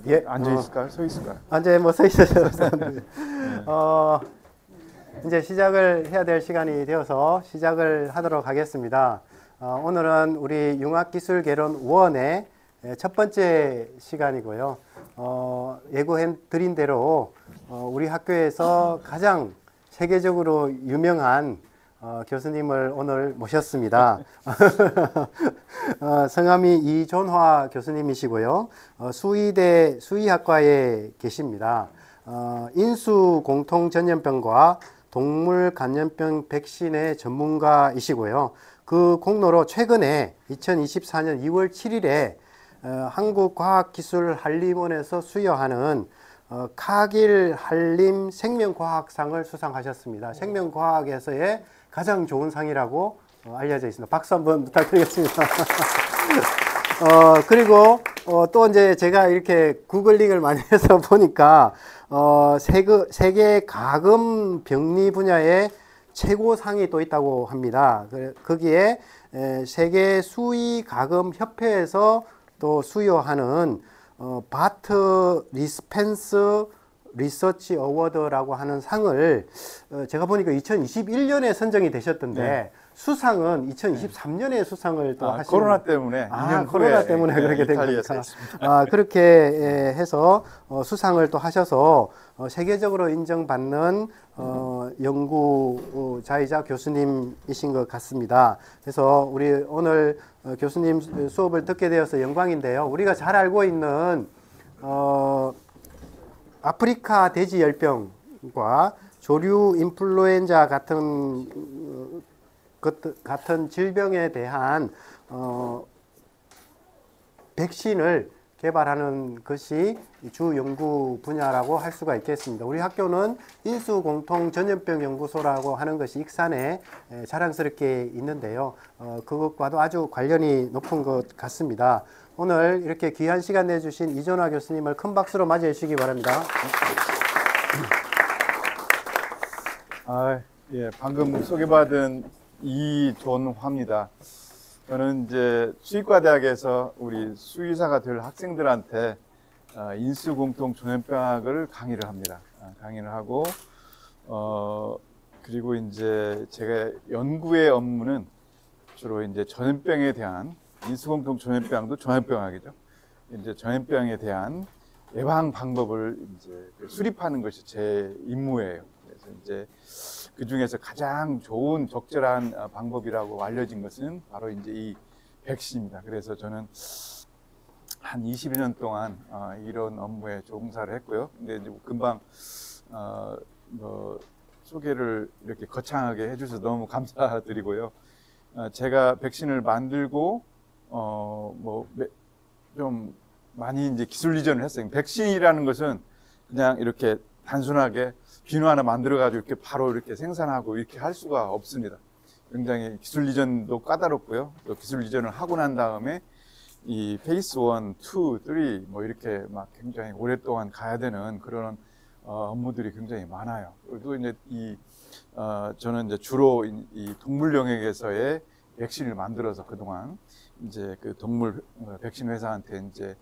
예, 앉아 있을까요? 서 있을까요? 앉아 뭐 서 있어요. 이제 시작을 해야 될 시간이 되어서 시작을 하도록 하겠습니다. 오늘은 우리 융합기술개론 1의 첫 번째 시간이고요. 예고해 드린 대로 우리 학교에서 가장 세계적으로 유명한 교수님을 오늘 모셨습니다. 성함이 이존화 교수님이시고요. 수의대 수의학과에 계십니다. 인수공통전염병과 동물 감염병 백신의 전문가이시고요. 그 공로로 최근에 2024년 2월 7일에 한국과학기술한림원에서 수여하는 카길 한림 생명과학상을 수상하셨습니다. 생명과학에서의 가장 좋은 상이라고 알려져 있습니다. 박수 한번 부탁드리겠습니다. 그리고 또 이제 제가 이렇게 구글링을 많이 해서 보니까 세계 가금 병리 분야의 최고상이 또 있다고 합니다. 거기에 세계 수의 가금 협회에서 또 수여하는 바트 리스펜스 리서치 어워드라고 하는 상을 제가 보니까 2021년에 선정이 되셨던데 네. 수상은 2023년에 수상을 또 하시는 코로나 때문에 2년 코로나 때문에 그렇게 된 겁니까? 그렇게 해서 수상을 또 하셔서 세계적으로 인정받는 연구자이자 교수님이신 것 같습니다. 그래서 우리 오늘 교수님 수업을 듣게 되어서 영광인데요. 우리가 잘 알고 있는 아프리카 돼지열병과 조류 인플루엔자 같은 질병에 대한 백신을 개발하는 것이 주 연구 분야라고 할 수가 있겠습니다. 우리 학교는 인수공통전염병연구소라고 하는 것이 익산에 자랑스럽게 있는데요. 그것과도 아주 관련이 높은 것 같습니다. 오늘 이렇게 귀한 시간 내주신 이존화 교수님을 큰 박수로 맞이해 주시기 바랍니다. 예, 방금 소개받은 이존화입니다. 저는 이제 수의과대학에서 우리 수의사가 될 학생들한테 인수공통 전염병학을 강의를 합니다. 강의를 하고 그리고 이제 제가 연구의 업무는 주로 이제 전염병에 대한 인수공통 전염병도 전염병학이죠. 이제 전염병에 대한 예방 방법을 이제 수립하는 것이 제 임무예요. 그래서 이제 그 중에서 가장 좋은 적절한 방법이라고 알려진 것은 바로 이제 이 백신입니다. 그래서 저는 한 20년 동안 이런 업무에 종사를 했고요. 근데 이제 금방 소개를 이렇게 거창하게 해주셔서 너무 감사드리고요. 제가 백신을 만들고 좀 많이 이제 기술 이전을 했어요. 백신이라는 것은 그냥 이렇게 단순하게 비누 하나 만들어가지고 이렇게 바로 이렇게 생산하고 이렇게 할 수가 없습니다. 굉장히 기술 이전도 까다롭고요. 또 기술 이전을 하고 난 다음에 이 페이스 1, 2, 3 뭐 이렇게 막 굉장히 오랫동안 가야 되는 그런 업무들이 굉장히 많아요. 그리고 이제 저는 이제 주로 이 동물 영역에서의 백신을 만들어서 그동안 이제 그 동물 백신 회사한테 이제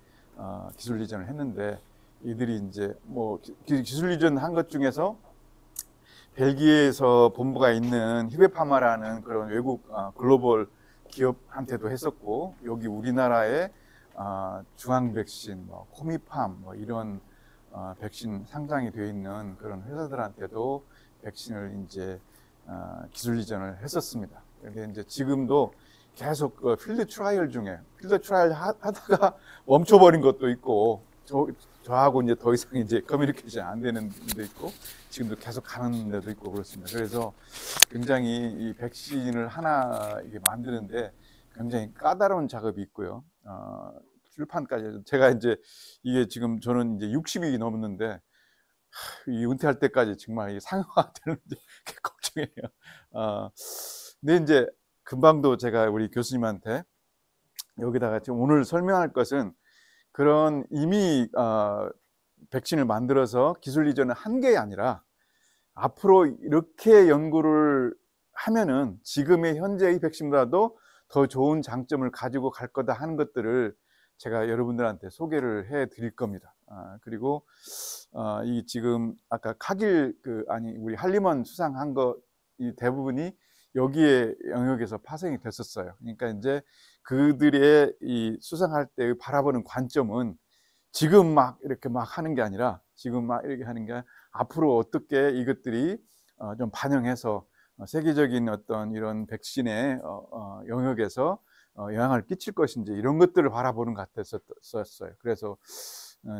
기술 이전을 했는데 이들이 이제 뭐 기술 이전 한 것 중에서 벨기에에서 본부가 있는 히베파마라는 그런 외국 글로벌 기업한테도 했었고 여기 우리나라의 중앙 백신, 코미팜 이런 백신 상장이 되어 있는 그런 회사들한테도 백신을 이제 기술 이전을 했었습니다. 그런데 이제 지금도 계속 필드 트라이얼 중에 필드 트라이얼 하다가 멈춰버린 것도 있고 저하고 이제 더 이상 이제 커뮤니케이션 안 되는 데도 있고 지금도 계속 가는 데도 있고 그렇습니다. 그래서 굉장히 이 백신을 하나 이게 만드는데 굉장히 까다로운 작업이 있고요. 출판까지 제가 이제 이게 지금 저는 이제 60이 넘었는데 이 은퇴할 때까지 정말 이게 상용화가 되는지 걱정이에요. 근데 이제 금방도 제가 우리 교수님한테 여기다가 지금 오늘 설명할 것은 그런 이미 백신을 만들어서 기술 이전을 한 게 아니라 앞으로 이렇게 연구를 하면은 지금의 현재의 백신보다도 더 좋은 장점을 가지고 갈 거다 하는 것들을 제가 여러분들한테 소개를 해 드릴 겁니다. 그리고 이 지금 아까 카길 우리 한림원 수상한 거 이 대부분이 여기에 영역에서 파생이 됐었어요. 그러니까 이제 그들의 이 수상할 때 바라보는 관점은 지금 막 이렇게 막 하는 게 아니라 지금 막 이렇게 하는 게 아니라 앞으로 어떻게 이것들이 좀 반영해서 세계적인 어떤 이런 백신의 영역에서 영향을 끼칠 것인지 이런 것들을 바라보는 것 같았었어요. 그래서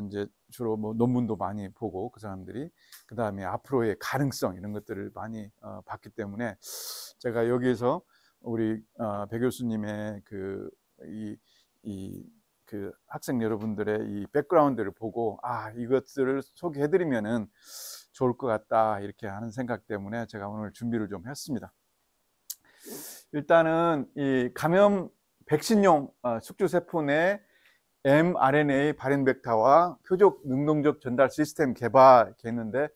이제 주로 뭐 논문도 많이 보고 그 사람들이 그 다음에 앞으로의 가능성 이런 것들을 많이 봤기 때문에 제가 여기에서 우리 배 교수님의 그 학생 여러분들의 이 백그라운드를 보고 이것들을 소개해드리면은 좋을 것 같다 이렇게 하는 생각 때문에 제가 오늘 준비를 좀 했습니다. 일단은 이 감염 백신용 숙주세포 내 mRNA 발행 벡터와 표적 능동적 전달 시스템 개발했는데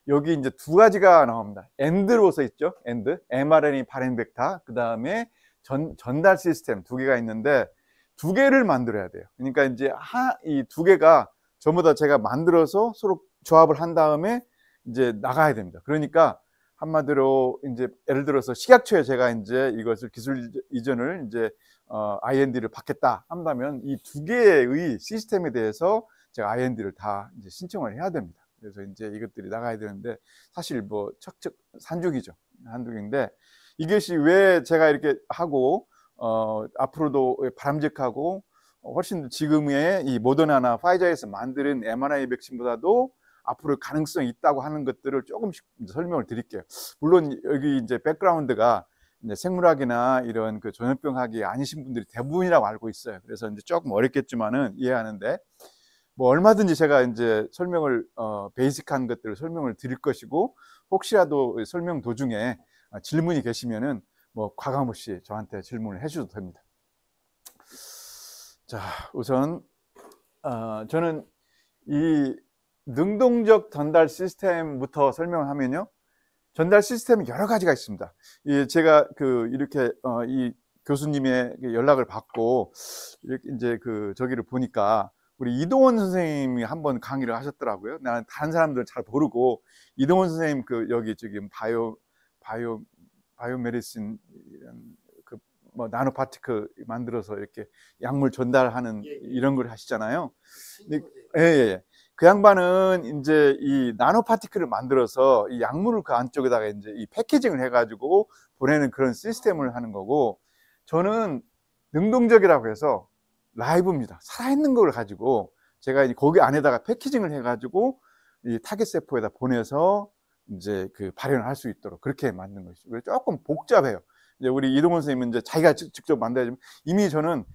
여기 이제 두 가지가 나옵니다. AND로 써 있죠. AND, mRNA 발행 벡터, 그 다음에 전달 시스템 두 개가 있는데 두 개를 만들어야 돼요. 그러니까 이제 이 두 개가 전부 다 제가 만들어서 서로 조합을 한 다음에 이제 나가야 됩니다. 그러니까 한마디로 이제 예를 들어서 식약처에 제가 이제 이것을 기술 이전을 이제 IND를 받겠다 한다면 이 두 개의 시스템에 대해서 제가 IND를 다 이제 신청을 해야 됩니다. 그래서 이제 이것들이 나가야 되는데 사실 뭐 척척 산적이죠. 한둑인데 이것이 왜 제가 이렇게 하고 앞으로도 바람직하고 훨씬 지금의 이 모더나나 파이자에서 만드는 mRNA 백신보다도 앞으로 가능성이 있다고 하는 것들을 조금씩 설명을 드릴게요. 물론 여기 이제 백그라운드가 이제 생물학이나 이런 그 전염병학이 아니신 분들이 대부분이라고 알고 있어요. 그래서 이제 조금 어렵겠지만은 이해하는데 뭐 얼마든지 제가 이제 설명을 베이직한 것들을 설명을 드릴 것이고 혹시라도 설명 도중에 질문이 계시면은 뭐 과감없이 저한테 질문을 해주셔도 됩니다. 자, 우선 저는 이 능동적 전달 시스템부터 설명을 하면요. 전달 시스템이 여러 가지가 있습니다. 제가 이렇게 이 교수님의 연락을 받고 이렇게 이제 저기를 보니까 우리 이동원 선생님이 한번 강의를 하셨더라고요. 나는 다른 사람들은 잘 모르고 이동원 선생님 여기 지금 바이오메디신 뭐 나노 파티클 만들어서 이렇게 약물 전달하는 이런 걸 하시잖아요. 예. 그 양반은 이제 이 나노 파티클을 만들어서 이 약물을 그 안쪽에다가 이제 이 패키징을 해가지고 보내는 그런 시스템을 하는 거고, 저는 능동적이라고 해서 라이브입니다. 살아있는 걸 가지고 제가 거기 안에다가 패키징을 해가지고 이 타겟 세포에다 보내서 이제 발현을 할 수 있도록 그렇게 만든 것이죠. 조금 복잡해요. 이제 우리 이동원 선생님은 이제 자기가 직접 만들어야지만 이미 저는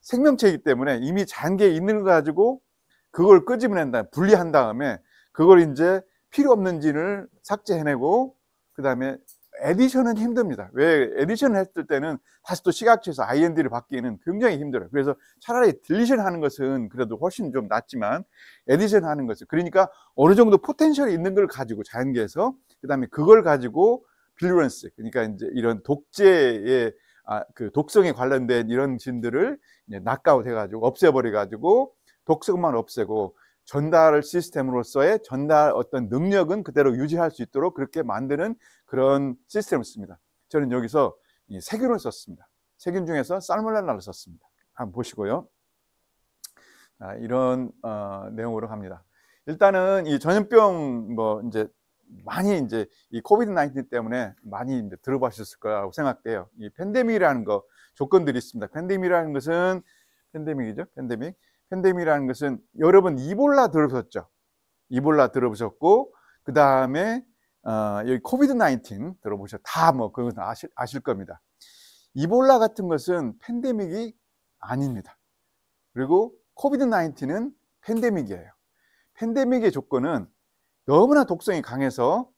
생명체이기 때문에 이미 잔계에 있는 거 가지고 그걸 끄집어낸 다음에 분리한 다음에 그걸 이제 필요 없는 진을 삭제해내고 그 다음에 에디션은 힘듭니다. 왜 에디션을 했을 때는 다시 또 식약처에서 IND를 받기에는 굉장히 힘들어요. 그래서 차라리 딜리션 하는 것은 그래도 훨씬 좀 낫지만 에디션 하는 것은 그러니까 어느 정도 포텐셜이 있는 걸 가지고 자연계에서 그 다음에 그걸 가지고 빌루런스 그러니까 이제 이런 독재의 독성에 관련된 이런 진들을 이제 낙아웃 해가지고 없애버려가지고 독성만 없애고 전달 시스템으로서의 전달 어떤 능력은 그대로 유지할 수 있도록 그렇게 만드는 그런 시스템을 씁니다. 저는 여기서 이 세균을 썼습니다. 세균 중에서 살모넬라를 썼습니다. 한번 보시고요. 이런 내용으로 갑니다. 일단은 이 전염병 뭐 이제 많이 이제 이 코비드 19 때문에 많이 이제 들어보셨을 거라고 생각돼요. 이 팬데믹이라는 거 조건들이 있습니다. 팬데믹이라는 것은 팬데믹이죠. 팬데믹이라는 것은 여러분 이볼라 들어보셨죠? 이볼라 들어보셨고 그 다음에 여기 코비드 19 들어보셨 다 뭐 그건 아실 겁니다. 이볼라 같은 것은 팬데믹이 아닙니다. 그리고 코비드 19은 팬데믹이에요. 팬데믹의 조건은 너무나 독성이 강해서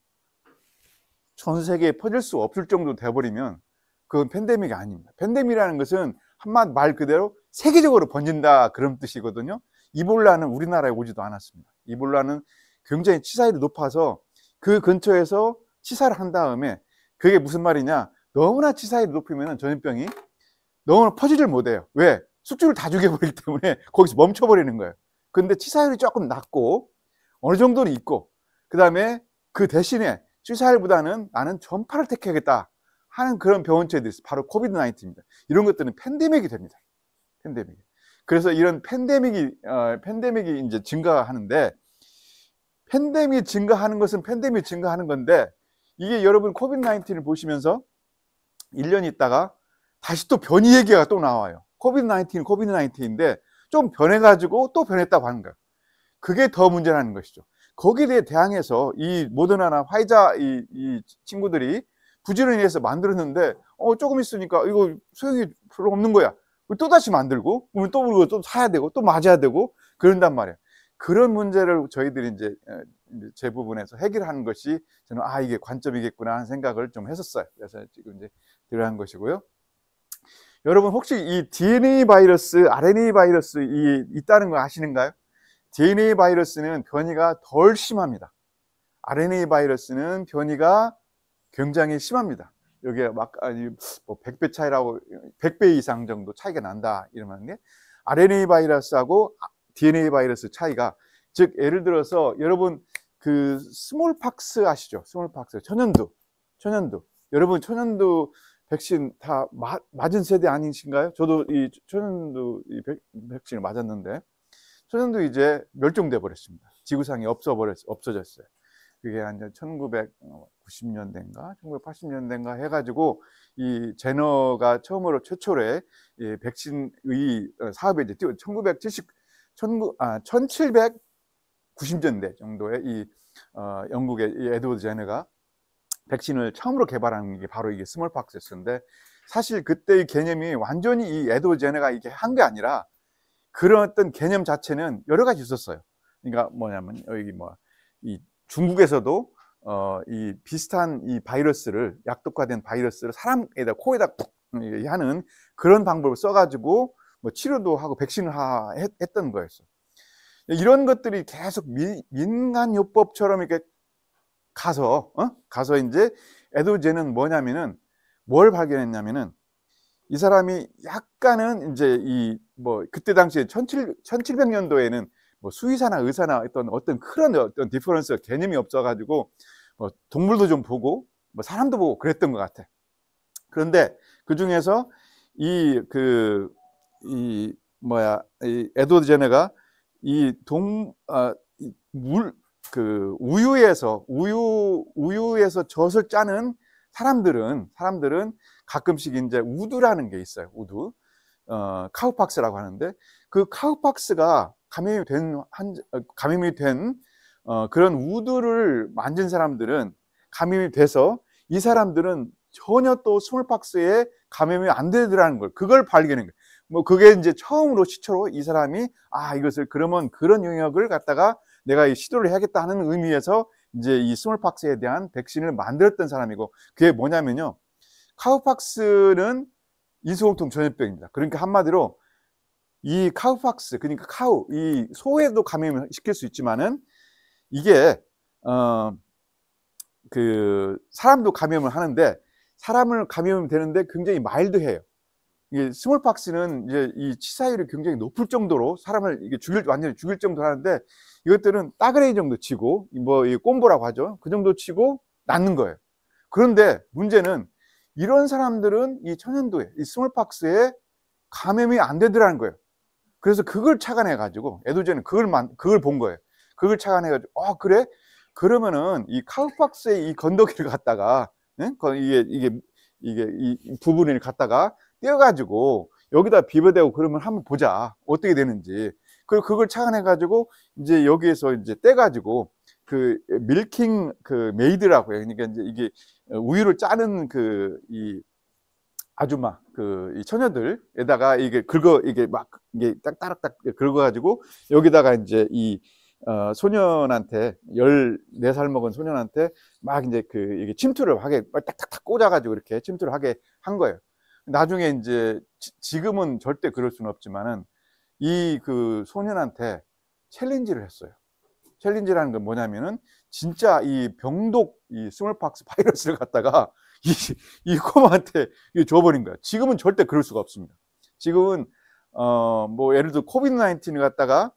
전 세계에 퍼질 수 없을 정도 돼버리면 그건 팬데믹이 아닙니다. 팬데믹이라는 것은 한마디 말 그대로 세계적으로 번진다 그런 뜻이거든요. 이볼라는 우리나라에 오지도 않았습니다. 이볼라는 굉장히 치사율이 높아서 그 근처에서 치사를 한 다음에 그게 무슨 말이냐, 너무나 치사율이 높으면 전염병이 너무나 퍼지질 못해요. 왜? 숙주를 다 죽여버리기 때문에 거기서 멈춰버리는 거예요. 근데 치사율이 조금 낮고 어느 정도는 있고, 그 다음에 그 대신에 치사율보다는 나는 전파를 택하겠다 하는 그런 병원체들이 있어요. 바로 코비드 19입니다. 이런 것들은 팬데믹이 됩니다. 팬데믹. 그래서 이런 팬데믹이 이제 증가하는데, 팬데믹이 증가하는 것은 팬데믹이 증가하는 건데, 이게 여러분 코비드 19을 보시면서 1년 있다가 다시 또 변이 얘기가 또 나와요. 코비드 19인데 좀 변해가지고 또 변했다고 하는 거예요. 그게 더 문제라는 것이죠. 거기에 대해 대항해서 이 모더나나 화이자 이 친구들이 부지런히 해서 만들었는데, 조금 있으니까 이거 소용이 별로 없는 거야. 또 다시 만들고, 그러면 또 사야 되고, 또 맞아야 되고, 그런단 말이에요. 그런 문제를 저희들이 이제 제 부분에서 해결하는 것이 저는 이게 관점이겠구나 하는 생각을 좀 했었어요. 그래서 지금 이제 들어간 것이고요. 여러분 혹시 이 DNA 바이러스, RNA 바이러스 있다는 거 아시는가요? DNA 바이러스는 변이가 덜 심합니다. RNA 바이러스는 변이가 굉장히 심합니다. 여기에 막 100배 차이라고, 100배 이상 정도 차이가 난다 이러는 게 RNA 바이러스하고 DNA 바이러스 차이가, 즉 예를 들어서 여러분 그 스몰팍스 아시죠? 스몰팍스, 천연두. 여러분 천연두 백신 다 맞은 세대 아니신가요? 저도 이 천연두 백신을 맞았는데 천연두 이제 멸종돼 버렸습니다. 지구상에 없어졌어요. 그게 한 1990년대인가 1980년대인가 해가지고 이 제너가 최초로 이 백신의 사업에 이제 1790년대 정도에 영국의 이 에드워드 제너가 백신을 처음으로 개발한 게 바로 이게 스몰팍스였는데, 사실 그때의 개념이 완전히 이 에드워드 제너가 이게 한 게 아니라 그런 어떤 개념 자체는 여러 가지 있었어요. 그러니까 뭐냐면 여기 이 중국에서도 이 비슷한 이 바이러스를, 약독화된 바이러스를 사람에다 코에다 푹 하는 그런 방법을 써가지고 치료도 하고 백신을 했던 거였어. 이런 것들이 계속 민간요법처럼 이렇게 가서 이제 에드워드제는 뭐냐면은 뭘 발견했냐면은 이 사람이 약간은 이제 그때 당시에 1700년도에는 수의사나 의사나 어떤 그런 디퍼런스 개념이 없어가지고 동물도 좀 보고 사람도 보고 그랬던 것 같아. 그런데 그 중에서 이 에드워드 제너가 우유에서 젖을 짜는 사람들은 가끔씩 이제 우두라는 게 있어요. 우두. 카우팍스라고 하는데, 그 카우팍스가 감염이 된 그런 우두를 만진 사람들은 감염이 돼서 이 사람들은 전혀 또 스몰팍스에 감염이 안 되더라는 걸, 그걸 발견한 거예요. 그게 이제 처음으로 시초로 이 사람이 이것을 그러면 그런 영역을 갖다가 내가 시도를 해야겠다 하는 의미에서 이제 이 스몰팍스에 대한 백신을 만들었던 사람이고, 그게 뭐냐면요, 카우팍스는 인수공통 전염병입니다. 그러니까 한마디로 이 카우팍스, 그러니까 이 소에도 감염을 시킬 수 있지만은 이게 사람도 감염을 하는데, 사람을 감염이 되는데 굉장히 마일드해요. 이게 스몰팍스는 이제 이 치사율이 굉장히 높을 정도로 사람을 이게 완전히 죽일 정도로 하는데, 이것들은 따그레이 정도 치고 이 꼼보라고 하죠. 그 정도 치고 낫는 거예요. 그런데 문제는 이런 사람들은 이 천연두에, 이 스몰팍스에 감염이 안 되더라는 거예요. 그래서 그걸 착안해 가지고 에드워드제는 그걸 본 거예요. 그걸 착안해 가지고 그래? 그러면은 이 카우팍스의 이 건더기를 갖다가 이게 이 부분을 갖다가 떼어가지고 여기다 비벼대고 그러면 한번 보자 어떻게 되는지. 그리고 그걸 착안해 가지고 이제 여기에서 이제 떼가지고 그 밀킹 메이드라고 해요. 그러니까 이제 이게 우유를 짜는 이 아주마 이 처녀들에다가 이게 이게 따락딱 긁어가지고 여기다가 이제 이 소년한테 14살 먹은 소년한테 막 이제 이게 침투를 하게 딱딱딱 꽂아가지고 이렇게 침투를 하게 한 거예요. 나중에 이제 지금은 절대 그럴 수는 없지만은 이 소년한테 챌린지를 했어요. 챌린지라는 건 뭐냐면은 진짜 이 병독 이 스몰팍스 바이러스를 갖다가 이 꼬마한테 줘버린 거야. 지금은 절대 그럴 수가 없습니다. 지금은 뭐 예를 들어 코비드 19을 갖다가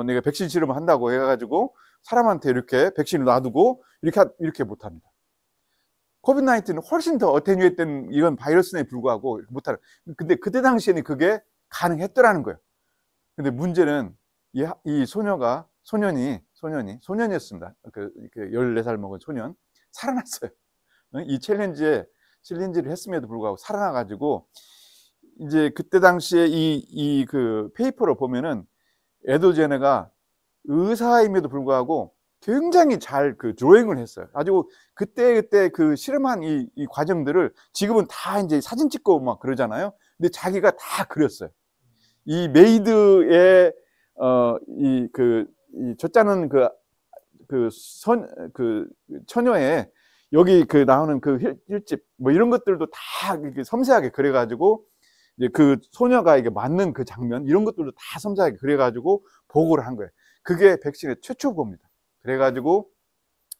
내가 백신 실험을 한다고 해가지고 사람한테 이렇게 백신을 놔두고 이렇게 못합니다. 코비드 19은 훨씬 더 어테뉴에이트된 이런 바이러스에 불구하고 못하는. 근데 그때 당시에는 그게 가능했더라는 거예요. 근데 문제는 이 소년이었습니다. 그 14살 먹은 소년 살아났어요. 이 챌린지를 했음에도 불구하고 살아나가지고 이제 그때 당시에 그 페이퍼를 보면은 에드워드 제너가 의사임에도 불구하고 굉장히 잘 그 드로잉을 했어요. 아주 그때 그 실험한 이 과정들을 지금은 다 이제 사진 찍고 막 그러잖아요. 근데 자기가 다 그렸어요. 이 메이드의 이 젖자는 처녀의 여기 나오는 그 힐집 뭐 이런 것들도 다 이렇게 섬세하게 그려가지고 이제 그 소녀가 이게 맞는 그 장면 이런 것들도 다 섬세하게 그려가지고 보고를 한 거예요. 그게 백신의 최초 보고입니다. 그래가지고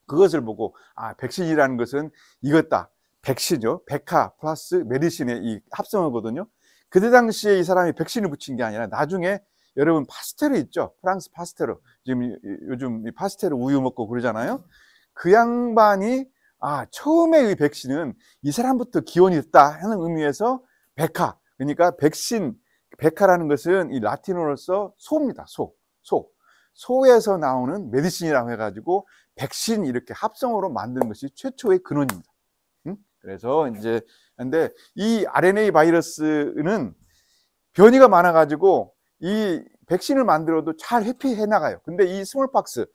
그것을 보고 백신이라는 것은 이것다. 백신이요. 백화 플러스 메디신의 이 합성어거든요. 그때 당시에 이 사람이 백신을 붙인 게 아니라 나중에 여러분 파스테르 있죠. 프랑스 파스테르. 지금 요즘 파스테르 우유 먹고 그러잖아요. 그 양반이 처음에 이 백신은 이 사람부터 기원이 있다 하는 의미에서 백화. 그러니까 백화라는 것은 이 라틴어로서 소입니다. 소에서 나오는 메디신이라고 해가지고 백신 이렇게 합성어로 만드는 것이 최초의 근원입니다. 그래서 이제 근데 이 RNA 바이러스는 변이가 많아가지고 이 백신을 만들어도 잘 회피해 나가요. 근데 이 스몰박스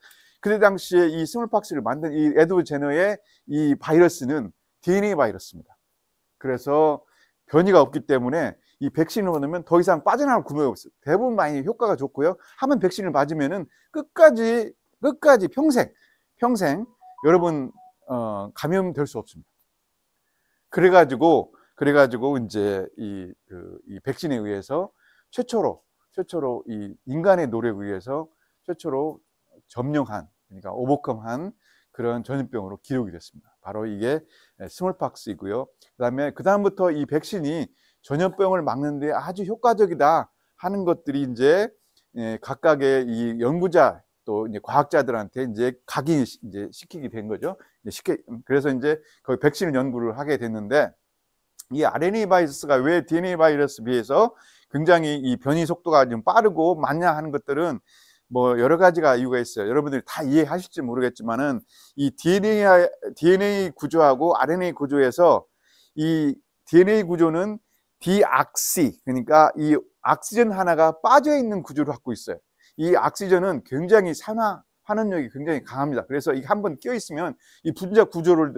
그때 당시에 이 스몰박스를 만든 이 에드워드 제너의 이 바이러스는 DNA 바이러스입니다. 그래서 변이가 없기 때문에 이 백신을 맞으면 더 이상 빠져나갈 구멍이 없어요. 대부분 많이 효과가 좋고요. 한번 백신을 맞으면은 끝까지 평생 여러분 감염될 수 없습니다. 그래가지고 이제 이 백신에 의해서 최초로 이 인간의 노력에 의해서 최초로 점령한 그러니까 오버컴한 그런 전염병으로 기록이 됐습니다. 바로 이게 스몰박스이고요. 그다음부터 이 백신이 전염병을 막는 데 아주 효과적이다 하는 것들이 이제 각각의 이 연구자 또 이제 과학자들한테 이제 각인이 이제 시키게 된 거죠. 그래서 이제 거기 백신을 연구를 하게 됐는데 이 RNA 바이러스가 왜 DNA 바이러스에 비해서 굉장히 이 변이 속도가 좀 빠르고 많냐 하는 것들은 뭐 여러 가지가 이유가 있어요. 여러분들이 다 이해하실지 모르겠지만은 이 DNA 구조하고 RNA 구조에서 이 DNA 구조는 디악시 그러니까 이 악시전 하나가 빠져 있는 구조를 갖고 있어요. 이 악시전은 굉장히 환원력이 굉장히 강합니다. 그래서 이게 한번 끼어 있으면 이 분자 구조를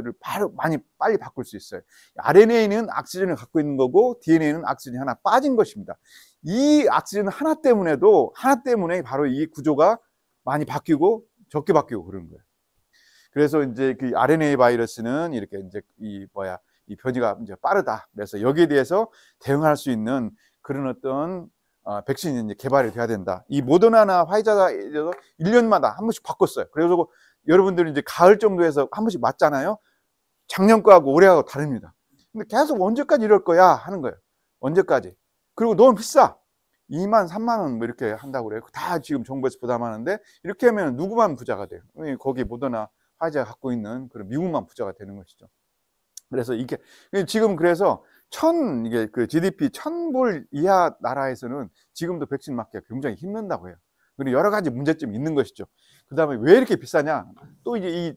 빨리 바꿀 수 있어요. RNA는 악시전을 갖고 있는 거고 DNA는 악시전이 하나 빠진 것입니다. 이 악시전 하나 때문에 바로 이 구조가 많이 바뀌고 적게 바뀌고 그러는 거예요. 그래서 이제 그 RNA 바이러스는 이렇게 이제 이 변이가 이제 빠르다. 그래서 여기에 대해서 대응할 수 있는 그런 어떤 백신이 이제 개발이 돼야 된다. 이 모더나나 화이자가 1년마다 한 번씩 바꿨어요. 그래서 여러분들이 이제 가을 정도에서 한 번씩 맞잖아요. 작년 거하고 올해 하고 다릅니다. 근데 계속 언제까지 이럴 거야 하는 거예요. 언제까지? 그리고 너무 비싸. 2만, 3만 원 뭐 이렇게 한다고 그래요. 다 지금 정부에서 부담하는데 이렇게 하면 누구만 부자가 돼요? 거기 모더나 화이자가 갖고 있는 그런 미국만 부자가 되는 것이죠. 그래서 이게 지금 그래서 이게 그 GDP 1000불 이하 나라에서는 지금도 백신 맞기가 굉장히 힘든다고 해요. 그리고 여러 가지 문제점이 있는 것이죠. 그 다음에 왜 이렇게 비싸냐? 또 이제 이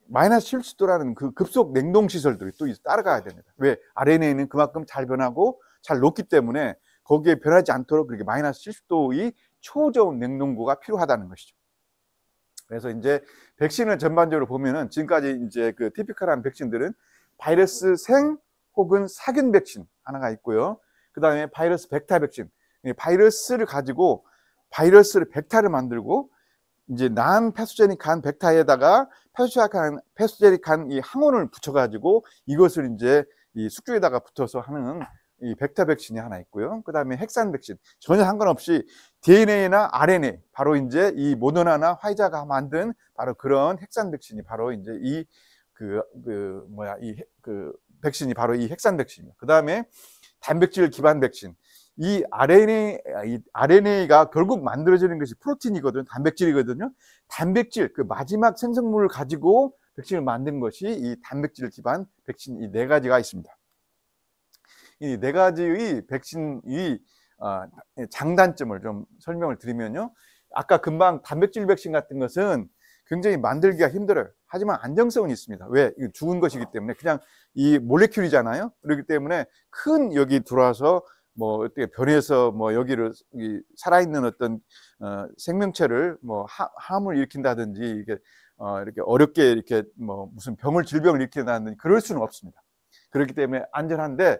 마이너스 70도라는 그 급속 냉동 시설들이 또 따라가야 됩니다. 왜? RNA는 그만큼 잘 변하고 잘 녹기 때문에 거기에 변하지 않도록 그렇게 마이너스 70도의 초저온 냉동고가 필요하다는 것이죠. 그래서 이제 백신을 전반적으로 보면은 지금까지 이제 그 티피컬한 백신들은 바이러스 생 혹은 살균 백신 하나가 있고요. 그 다음에 바이러스 벡터 백신. 바이러스를 가지고 바이러스를 벡터를 만들고 이제 난 패소제닉한 벡터에다가 패소제닉한 이 항원을 붙여가지고 이것을 이제 이 숙주에다가 붙어서 하는 이 벡터 백신이 하나 있고요. 그 다음에 핵산 백신. 전혀 상관없이 DNA나 RNA, 바로 이제 이 모더나나 화이자가 만든 바로 그런 핵산 백신이 바로 이제 이 백신이 바로 이 핵산 백신입니다. 그 다음에 단백질 기반 백신. 이 RNA가 결국 만들어지는 것이 프로틴이거든요. 단백질이거든요. 단백질, 그 마지막 생성물을 가지고 백신을 만든 것이 이 단백질 기반 백신 이 네 가지가 있습니다. 이 네 가지의 백신의 장단점을 좀 설명을 드리면요. 아까 금방 단백질 백신 같은 것은 굉장히 만들기가 힘들어요. 하지만 안정성은 있습니다. 왜? 이거 죽은 것이기 때문에 그냥 이 몰레큘이잖아요. 그렇기 때문에 큰 여기 들어와서 뭐 어떻게 변해서 뭐 여기를 살아있는 어떤 생명체를 뭐 함을 일으킨다든지 이게 이렇게 어렵게 이렇게 뭐 무슨 질병을 일으킨다든지 그럴 수는 없습니다. 그렇기 때문에 안전한데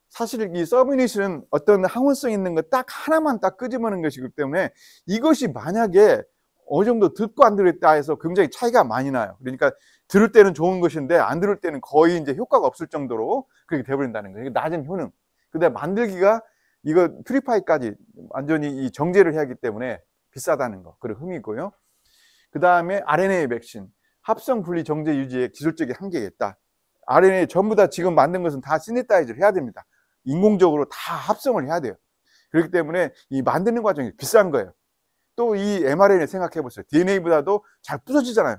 사실 이 서브니시는 어떤 항원성 있는 거 딱 하나만 딱 끄집어내는 것이기 때문에 이것이 만약에 어느 정도 듣고 안 들을 때 해서 굉장히 차이가 많이 나요. 그러니까 들을 때는 좋은 것인데 안 들을 때는 거의 이제 효과가 없을 정도로 그렇게 돼버린다는 거예요. 낮은 효능. 근데 만들기가 이거 퓨리파이까지 완전히 이 정제를 해야 하기 때문에 비싸다는 거. 그런 흠이고요. 그 다음에 RNA 백신. 합성 분리 정제 유지의 기술적인 한계가 있다. RNA 전부 다 지금 만든 것은 다 시네타이즈를 해야 됩니다. 인공적으로 다 합성을 해야 돼요. 그렇기 때문에 이 만드는 과정이 비싼 거예요. 또 이 mRNA 생각해 보세요. DNA보다도 잘 부서지잖아요.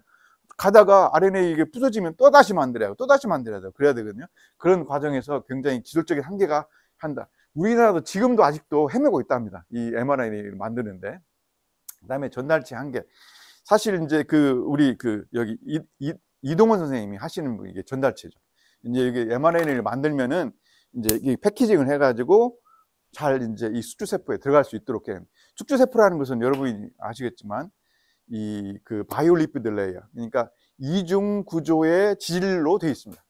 가다가 RNA 이게 부서지면 또 다시 만들어야 하고 또 다시 만들어야 돼요. 그래야 되거든요. 그런 과정에서 굉장히 기술적인 한계가 한다. 우리나라도 지금도 아직도 헤매고 있답니다. 이 mRNA를 만드는데. 그다음에 전달체 한계. 사실 이제 우리 여기 이동원 선생님이 하시는 분 이게 전달체죠. 이제 이게 mRNA를 만들면은 이제 이 패키징을 해가지고 잘 이제 이 숙주세포에 들어갈 수 있도록 해. 숙주세포라는 것은 여러분이 아시겠지만 이 바이올리피드 레이어, 그러니까 이중 구조의 질로 되어 있습니다.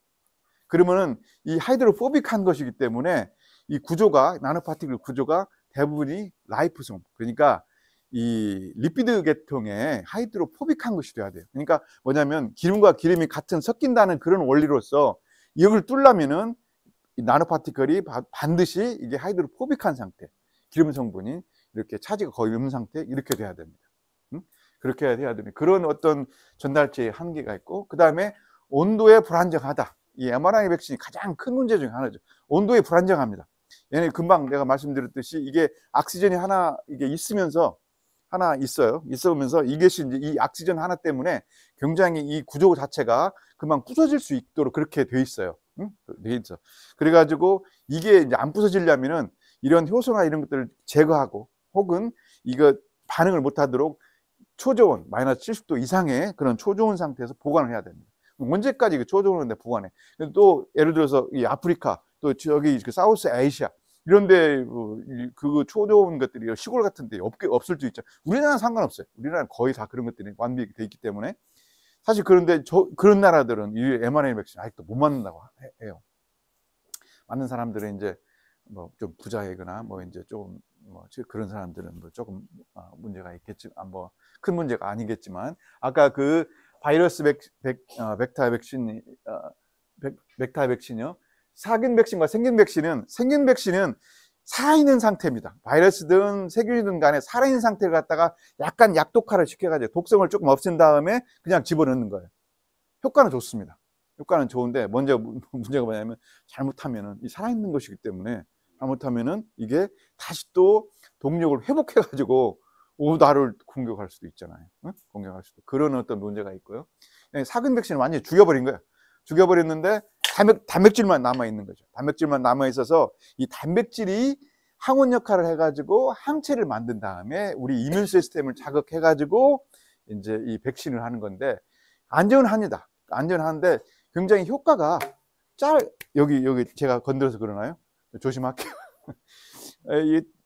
그러면은 이 하이드로포빅한 것이기 때문에 이 구조가 나노파티클 구조가 대부분이 라이포솜, 그러니까 이 리피드 계통의 하이드로포빅한 것이 돼야 돼요. 그러니까 뭐냐면 기름과 기름이 같은 섞인다는 그런 원리로서 이걸 뚫려면은 이 나노파티클이 반드시 이게 하이드로포빅한 상태, 기름 성분이 이렇게 차지가 거의 없는 상태 이렇게 돼야 됩니다. 그렇게 돼야 되는 그런 어떤 전달체의 한계가 있고, 그 다음에 온도에 불안정하다. 이 mRNA 백신이 가장 큰 문제 중에 하나죠. 온도에 불안정합니다. 얘네 금방 내가 말씀드렸듯이 이게 악시전이 하나 이게 있으면서 하나 있으면서 이것이 이제 이 악시전 하나 때문에 굉장히 이 구조 자체가 금방 부서질 수 있도록 그렇게 돼 있어요. 돼 있어. 그래가지고 이게 이제 안 부서지려면은 이런 효소나 이런 것들을 제거하고 혹은 이거 반응을 못하도록 초저온 마이너스 70도 이상의 그런 초저온 상태에서 보관을 해야 됩니다. 언제까지 초저온인데 보관해? 또 예를 들어서 이 아프리카 또 저기 사우스 아시아 이런데 초저온 것들이 시골 같은데 없을 수 있죠. 우리나라는 상관없어요. 우리나라는 거의 다 그런 것들이 완벽히 돼 있기 때문에 사실 그런데 그런 나라들은 이 mRNA 백신 아직도 못 맞는다고 해요. 맞는 사람들은 이제 뭐 좀 부자이거나 뭐 이제 좀 그런 사람들은 뭐 조금 문제가 있겠지만 뭐 큰 문제가 아니겠지만 아까 바이러스 벡터 백신이요. 사균 백신과 생균 백신은 살아있는 상태입니다. 바이러스든 세균이든 간에 살아있는 상태를 갖다가 약간 약독화를 시켜가지고 독성을 조금 없앤 다음에 그냥 집어넣는 거예요. 효과는 좋습니다. 효과는 좋은데 먼저 문제가 뭐냐면 잘못하면은 이 살아있는 것이기 때문에 잘못하면은 이게 다시 또 동력을 회복해가지고 나를 공격할 수도 있잖아요. 응? 공격할 수도. 그런 어떤 문제가 있고요. 사균 백신은 완전히 죽여버린 거예요. 죽여버렸는데 단백질만 남아있는 거죠. 단백질만 남아있어서 이 단백질이 항원 역할을 해가지고 항체를 만든 다음에 우리 이뮨 시스템을 자극해가지고 이제 이 백신을 하는 건데 안전합니다. 안전한데 굉장히 효과가 여기 제가 건드려서 그러나요? 조심할게요.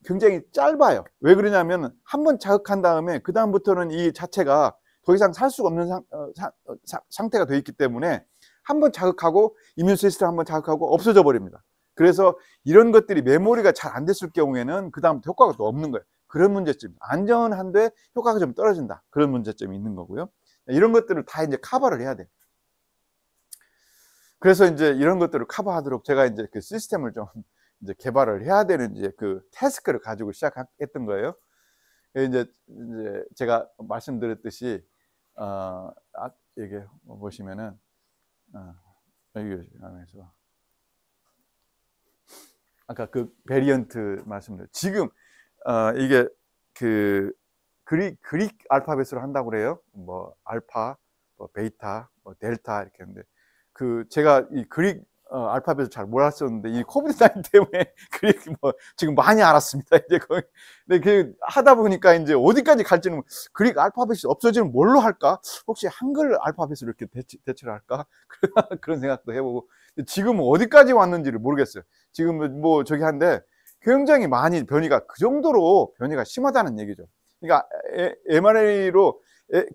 굉장히 짧아요. 왜 그러냐면 한번 자극한 다음에 그 다음부터는 이 자체가 더 이상 살 수가 없는 상태가 되어 있기 때문에 한번 자극하고 이뮨 시스템 한번 자극하고 없어져 버립니다. 그래서 이런 것들이 메모리가 잘 안 됐을 경우에는 그 다음부터 효과가 또 없는 거예요. 그런 문제점. 안전한데 효과가 좀 떨어진다. 그런 문제점이 있는 거고요. 이런 것들을 다 이제 커버를 해야 돼. 그래서 이제 이런 것들을 커버하도록 제가 이제 그 시스템을 좀 이제 개발을 해야 되는 이제 태스크를 가지고 시작했던 거예요. 이제 제가 말씀드렸듯이 이게 보시면은 여기 안에서 아까 그 베리언트 말씀드렸 지금 이게 그 그릭 알파벳으로 한다고 그래요. 뭐 알파, 뭐 베이타, 뭐 델타 이렇게 하는데 그 제가 이 그릭 알파벳을 잘 몰랐었는데 이 코비드 19 때문에 그릭 뭐 지금 많이 알았습니다. 이제 거의 근데 그 하다 보니까 이제 어디까지 갈지는 그릭 알파벳이 없어지면 뭘로 할까? 혹시 한글 알파벳으로 이렇게 대체를 할까? 그런 생각도 해보고 지금은 어디까지 왔는지를 모르겠어요. 지금 뭐 저기 한데 굉장히 많이 변이가 그 정도로 변이가 심하다는 얘기죠. 그러니까 mRNA로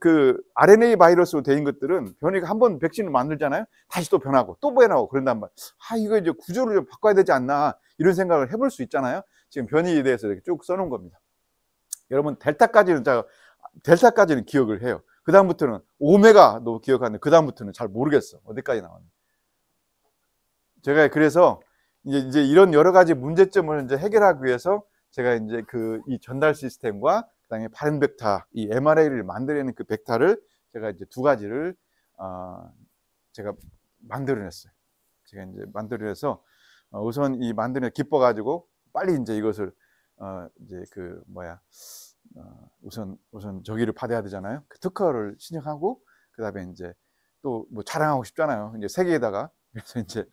그 RNA 바이러스로 된 것들은 변이가 한번 백신을 만들잖아요. 다시 또 변하고 또 변하고 그런단 말이에요. 이거 이제 구조를 좀 바꿔야 되지 않나 이런 생각을 해볼 수 있잖아요. 지금 변이에 대해서 이렇게 쭉 써놓은 겁니다. 여러분 델타까지는 기억을 해요. 그 다음부터는 오메가도 기억하는데 그 다음부터는 잘 모르겠어. 어디까지 나왔는지. 제가 그래서 이제 이런 여러 가지 문제점을 이제 해결하기 위해서 제가 이제 이 전달 시스템과 그다음에 발행 벡터, 이 mRNA를 만들어내는 그 벡터를 제가 이제 두 가지를 제가 만들어냈어요. 제가 이제 만들어내서 우선 이 만드는 기뻐가지고 빨리 이제 이것을 이제 우선 저기를 받아야 되잖아요. 그 특허를 신청하고 그다음에 이제 또 뭐 자랑하고 싶잖아요. 이제 세계에다가 그래서 이제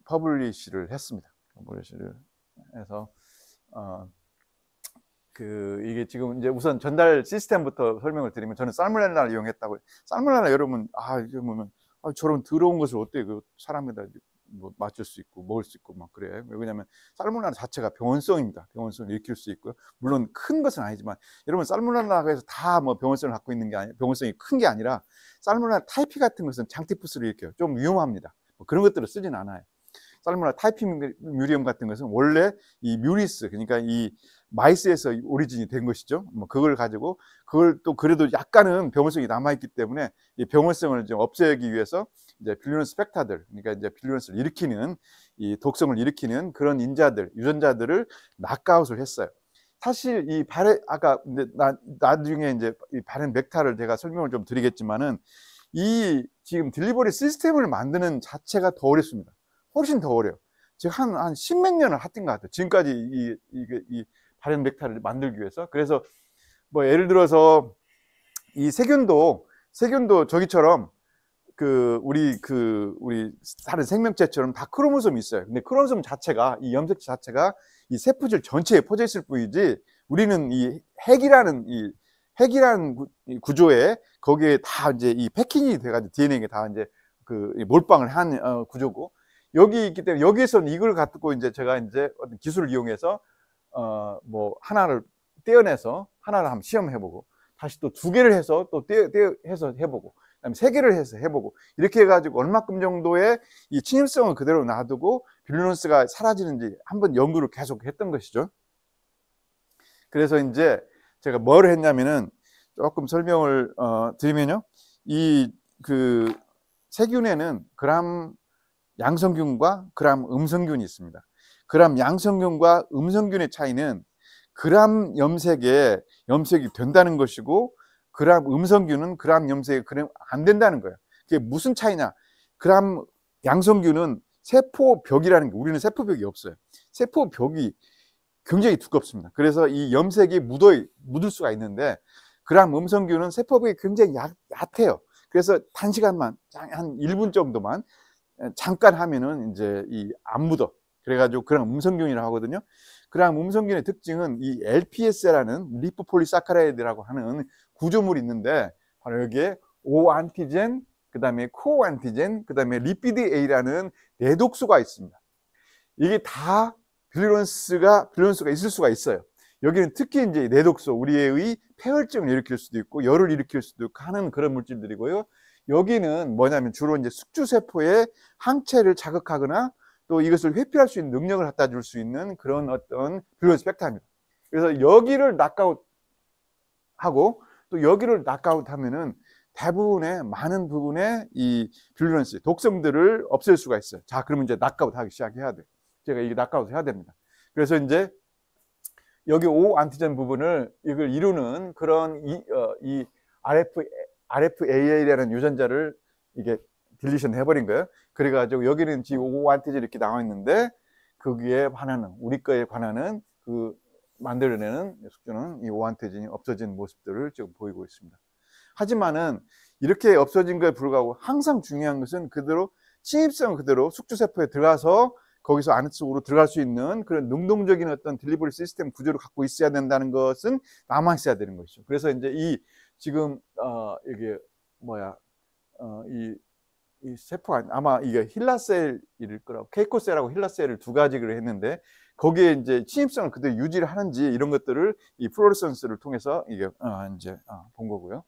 퍼블리시를 했습니다. 퍼블리시를 해서 이게 지금 이제 우선 전달 시스템부터 설명을 드리면 저는 살모넬라를 이용했다고. 살모넬라 여러분 이제 보면 저런 더러운 것을 어떻게 그 사람에다 뭐 맞출 수 있고 먹을 수 있고 막 그래요. 왜냐하면 살모넬라 자체가 병원성입니다. 병원성을 일으킬 수 있고요. 물론 큰 것은 아니지만 여러분 살모넬라가 해서 다 뭐 병원성을 갖고 있는 게 아니 병원성이 큰 게 아니라 살모넬라 타이피 같은 것은 장티푸스를 일으켜요. 좀 위험합니다. 뭐 그런 것들을 쓰진 않아요. 살모넬라 타이피뮤리엄 같은 것은 원래 이 뮤리스 그러니까 이 마이스에서 오리진이 된 것이죠. 뭐 그걸 가지고 그걸 또 그래도 약간은 병원성이 남아 있기 때문에 이 병원성을 좀 없애기 위해서 이제 빌루런스 벡터들 그러니까 이제 빌루런스를 일으키는 이 독성을 일으키는 그런 유전자들을 낙아웃을 했어요. 사실 이 아까 나중에 이제 이 발행 벡터를 제가 설명을 좀 드리겠지만은 이 지금 딜리버리 시스템을 만드는 자체가 더 어렵습니다. 훨씬 더 어려요. 제가 한 십몇 년을 했던 것 같아요. 지금까지 이 발행 벡터를 만들기 위해서. 그래서 뭐 예를 들어서 이 세균도 저기처럼 우리 다른 생명체처럼 다 크로모솜이 있어요. 근데 크로모솜 자체가 이 염색체 자체가 이 세포질 전체에 퍼져 있을 뿐이지 우리는 이 핵이라는 구조에 거기에 다 이제 이 패킹이 돼가지고 DNA가 다 이제 몰빵을 한 구조고 여기 있기 때문에 여기에서는 이걸 갖고 이제 제가 이제 어떤 기술을 이용해서 뭐 하나를 떼어내서 하나를 한번 시험해보고 다시 또 두 개를 해서 또 해서 해보고 그다음에 세 개를 해서 해보고 이렇게 해가지고 얼마큼 정도의 이 침입성을 그대로 놔두고 빌루런스가 사라지는지 한번 연구를 계속 했던 것이죠. 그래서 이제 제가 뭘 했냐면은 조금 설명을 드리면요, 이 세균에는 그람 양성균과 그람 음성균이 있습니다. 그람 양성균과 음성균의 차이는 그람 염색이 된다는 것이고 그람 음성균은 그람 염색이 안 된다는 거예요. 그게 무슨 차이냐? 그람 양성균은 세포벽이라는 게 우리는 세포벽이 없어요. 세포벽이 굉장히 두껍습니다. 그래서 이 염색이 묻을 수가 있는데 그람 음성균은 세포벽이 굉장히 얕아요. 그래서 단시간만 한 1분 정도만 잠깐 하면은 이제 안 묻어. 그래가지고 그람 음성균이라고 하거든요. 그람 음성균의 특징은 이 LPS라는 리포폴리사카라이드라고 하는 구조물이 있는데 바로 여기에 O 안티젠, 그 다음에 코 안티젠, 그 다음에 리피드 A라는 내독수가 있습니다. 이게 다 빌루런스가 있을 수가 있어요. 여기는 특히 이제 내독소, 우리의 폐혈증을 일으킬 수도 있고 열을 일으킬 수도 있고 하는 그런 물질들이고요. 여기는 뭐냐면 주로 이제 숙주세포의 항체를 자극하거나 또 이것을 회피할 수 있는 능력을 갖다 줄 수 있는 그런 어떤 빌루런스 벡터입니다. 그래서 여기를 낙아웃하고 또 여기를 낙아웃하면은 대부분의 많은 부분의 이 빌루런스 독성들을 없앨 수가 있어요. 자, 그러면 이제 낙아웃하기 시작해야 돼. 제가 이게 낙아웃을 해야 됩니다. 그래서 이제 여기 O 안티젠 부분을 이걸 이루는 그런 이 RFAA라는 유전자를 이게 딜리션 해버린 거예요. 그래가지고 여기는 지금 5안티지 이렇게 나와 있는데 거기에 반하는 우리 거에 관하는 그 만들어내는 숙주는 이 5안티진이 없어진 모습들을 지금 보이고 있습니다. 하지만은 이렇게 없어진 거에 불구하고 항상 중요한 것은 그대로 침입성 그대로 숙주세포에 들어가서 거기서 안쪽으로 들어갈 수 있는 그런 능동적인 어떤 딜리버리 시스템 구조를 갖고 있어야 된다는 것은 남아 있어야 되는 것이죠. 그래서 이제 이 지금 이게 뭐야 이 세포가 아마 이게 힐라셀일 거라고 케이코셀하고 힐라셀을 두 가지를 했는데 거기에 이제 침입성을 그대로 유지를 하는지 이런 것들을 이 플로레센스를 통해서 이게 이제 본 거고요.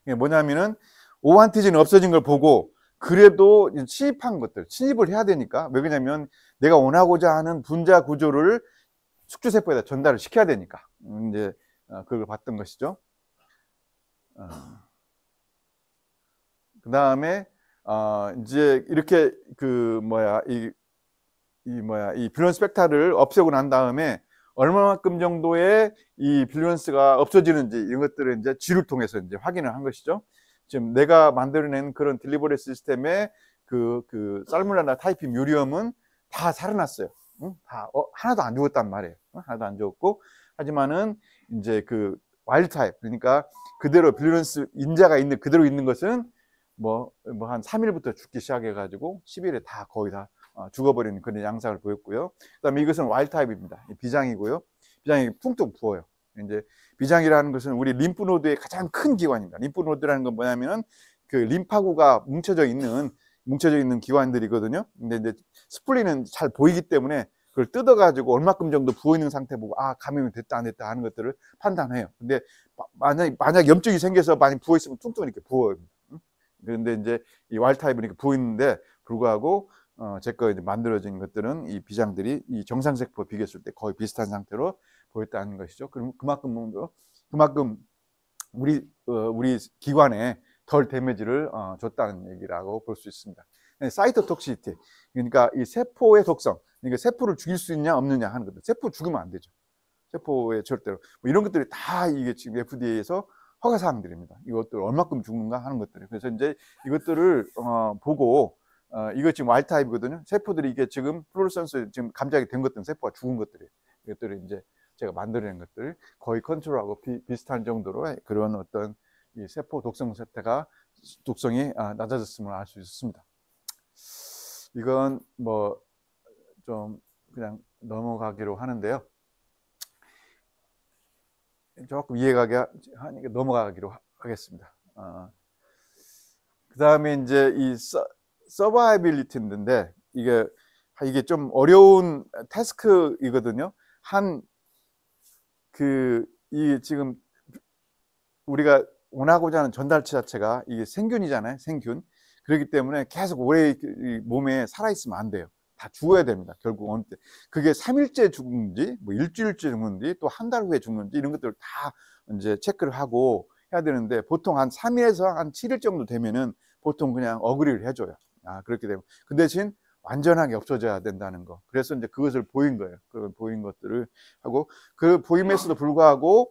이게 뭐냐면은 오안티진이 없어진 걸 보고 그래도 침입한 것들, 침입을 해야 되니까. 왜 그러냐면 내가 원하고자 하는 분자 구조를 숙주세포에다 전달을 시켜야 되니까. 이제 그걸 봤던 것이죠. 그 다음에 이제 이렇게 이 밸런스 벡터를 없애고 난 다음에 얼마만큼 정도의 이 밸런스가 없어지는지 이런 것들을 이제 G를 통해서 이제 확인을 한 것이죠. 지금 내가 만들어낸 그런 딜리버리 시스템의 그 살모넬라 타이피 뮤리엄은 다 살아났어요. 응? 다 하나도 안 죽었단 말이에요. 하나도 안 죽었고 하지만은 이제 그 와일드 타입 그러니까 그대로 밸런스 인자가 있는 그대로 있는 것은 뭐 한 3일부터 죽기 시작해 가지고 10일에 다 거의 다 죽어버리는 그런 양상을 보였고요. 그다음에 이것은 와일드 타입입니다. 비장이고요. 비장이 퉁퉁 부어요. 이제 비장이라는 것은 우리 림프노드의 가장 큰 기관입니다. 림프노드라는 건 뭐냐면은 그 림파구가 뭉쳐져 있는 기관들이거든요. 근데 이제 스플린은 잘 보이기 때문에 그걸 뜯어가지고 얼마큼 정도 부어 있는 상태 보고 감염이 됐다 안 됐다 하는 것들을 판단해요. 근데 만약 염증이 생겨서 많이 부어 있으면 퉁퉁 이렇게 부어요. 그런데 이제 이 와일드 타입은 이렇게 부어 있는데 불구하고 제 거 이제 만들어진 것들은 이 비장들이 이 정상세포 비교했을 때 거의 비슷한 상태로 보였다는 것이죠. 그럼 그만큼 우리 기관에 덜 데미지를 줬다는 얘기라고 볼 수 있습니다. 사이토톡시티 그러니까 이 세포의 독성, 그러니까 세포를 죽일 수 있냐 없느냐 하는 것들. 세포 죽으면 안 되죠. 세포에 절대로 뭐 이런 것들이 다 이게 지금 FDA에서 허가 사항들입니다. 이것들 얼마큼 죽는가 하는 것들이. 그래서 이제 이것들을 보고 이거 지금 와일드 타입이거든요. 세포들이 이게 지금 플로레센스 지금 감작이 된 것들은 세포가 죽은 것들이에요. 이것들을 이제 제가 만들어낸 것들 거의 컨트롤하고 비슷한 정도로 그런 어떤 이 세포 독성 상태가 독성이 낮아졌음을 알 수 있습니다. 이건 뭐 좀 그냥 넘어가기로 하는데요. 조금 이해가게 하니까 넘어가기로 하겠습니다. 그 다음에 이제 이 서바이빌리티인데 이게 좀 어려운 태스크이거든요. 이 지금 우리가 원하고자 하는 전달체 자체가 이게 생균이잖아요. 생균. 그렇기 때문에 계속 오래 몸에 살아있으면 안 돼요. 다 죽어야 됩니다. 결국 어느 때. 그게 3일째 죽는지, 뭐 일주일째 죽는지, 또 한 달 후에 죽는지 이런 것들을 다 이제 체크를 하고 해야 되는데 보통 한 3일에서 한 7일 정도 되면은 보통 그냥 어그리를 해줘요. 그렇게 되면. 그 대신 완전하게 없어져야 된다는 거. 그래서 이제 그것을 보인 거예요. 그 보인 것들을 하고 그 보임에서도 불구하고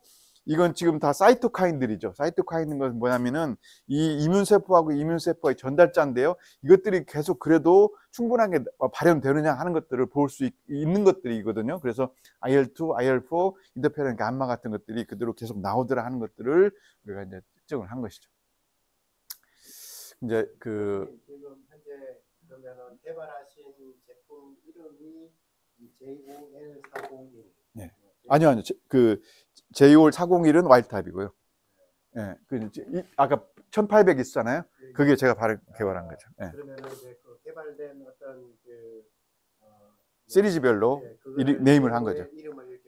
이건 지금 다 사이토카인들이죠. 사이토카인인 것은 뭐냐면은 이 이뮨세포하고 이뮨세포의 전달자인데요. 이것들이 계속 그래도 충분하게 발현되느냐 하는 것들을 볼 수 있는 것들이거든요. 그래서 IL2, IL4, 인터페론 감마 같은 것들이 그대로 계속 나오더라 하는 것들을 우리가 이제 특정을 한 것이죠. 이제 지금 현재 그러면은 개발하신 제품 이름이 JOL401. 네. 아니요. 그 JOL401은 와일드 타입이고요. 예. 아까 1800 있잖아요. 그게 제가 개발한 거죠. 예. 그러면은 이제 그 개발된 어떤 시리즈별로 네임을 한 거죠. 이름을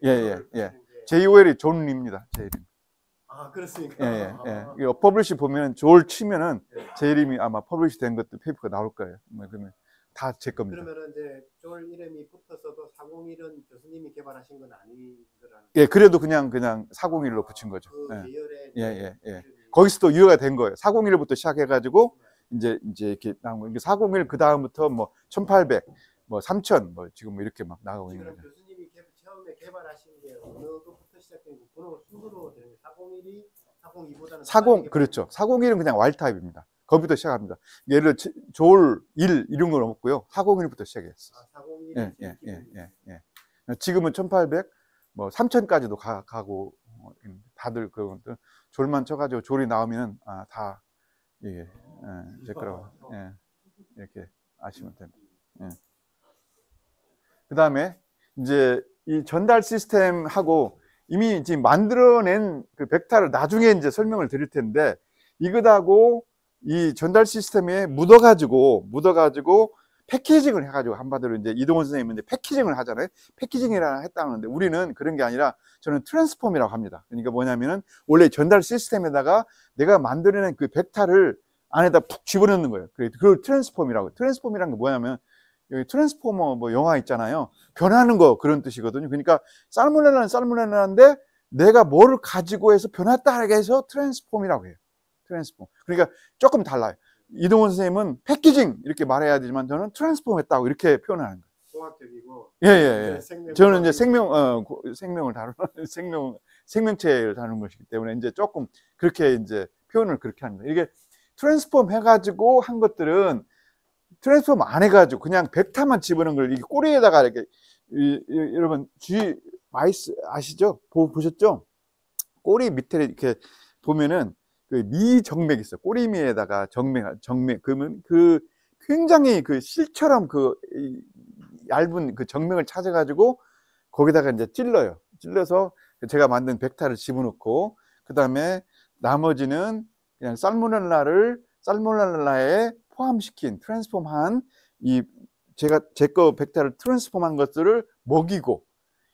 예. JOL이 존입니다. 제 이름. 그렇습니까? 예. 퍼블리시 보면 졸 치면은 제 이름이 아마 퍼블리시 된 것도 페이퍼가 나올 거예요. 그러면 다 제 겁니다. 그러면은 이제 졸 이름이 붙어서도 401은 교수님이 개발하신 건 아닌 거라는. 예, 그래도 그냥 401로 붙인 거죠. 그 계열의 예. 거기서도 이해가 된 거예요. 401부터 시작해가지고 이제 이렇게 나온 거예요. 401 그 다음부터 뭐 1800, 뭐 3000, 뭐 지금 이렇게 막 나가고 있는 거죠. 교수님이 처음에 개발하신 게 어느 것부터 시작된 번호가 순서로 되는 게 401이 402보다는 40 그렇죠. 401은 그냥 와일드 타입입니다. 거기부터 시작합니다. 예를 들어 조울 1 이런 건 없고요. 401부터 시작했어요. 401. 예. 지금은 1800, 뭐 3000까지도 가고 다들 그 졸만 쳐가지고 졸이 나오면 다 이게 제 거라고 이렇게 아시면 됩니다. 그 다음에 이제 이 전달 시스템하고 이미 지금 만들어낸 그 벡터를 나중에 이제 설명을 드릴 텐데 이것하고 이 전달 시스템에 묻어가지고 패키징을 해가지고 한마디로 이제 이동원 선생님은 이제 패키징을 하잖아요. 패키징이라 했다는데 우리는 그런 게 아니라 저는 트랜스폼이라고 합니다. 그러니까 뭐냐면은 원래 전달 시스템에다가 내가 만들어낸 그 벡터를 안에다 푹 집어넣는 거예요. 그걸 트랜스폼이라고. 트랜스폼이라는 게 뭐냐면 여기 트랜스포머 뭐 영화 있잖아요. 변하는 거 그런 뜻이거든요. 그러니까 살모넬라는 살모넬라인데 내가 뭐를 가지고 해서 변했다고 해서 트랜스폼이라고 해요. 트랜스폼. 그러니까 조금 달라요. 이동원 선생님은 패키징 이렇게 말해야 되지만 저는 트랜스폼 했다고 이렇게 표현하는 거예요. 종합적이고. 예. 저는 이제 생명을 다루는 생명체를 다루는 것이기 때문에 이제 조금 그렇게 이제 표현을 그렇게 합니다. 이게 트랜스폼 해가지고 한 것들은 트랜스폼 안 해가지고 그냥 벡터만 집어넣은 걸 이게 꼬리에다가 이렇게 여러분 마이스 아시죠? 보셨죠? 꼬리 밑에 이렇게 보면은 그 미정맥 있어요. 꼬리미에다가 정맥 그러면 그 굉장히 그 실처럼 그 얇은 그 정맥을 찾아가지고 거기다가 이제 찔러서 제가 만든 벡터를 집어넣고 그 다음에 나머지는 그냥 살모넬라에 포함시킨 트랜스폼한 제가 제 거 벡터를 트랜스폼한 것들을 먹이고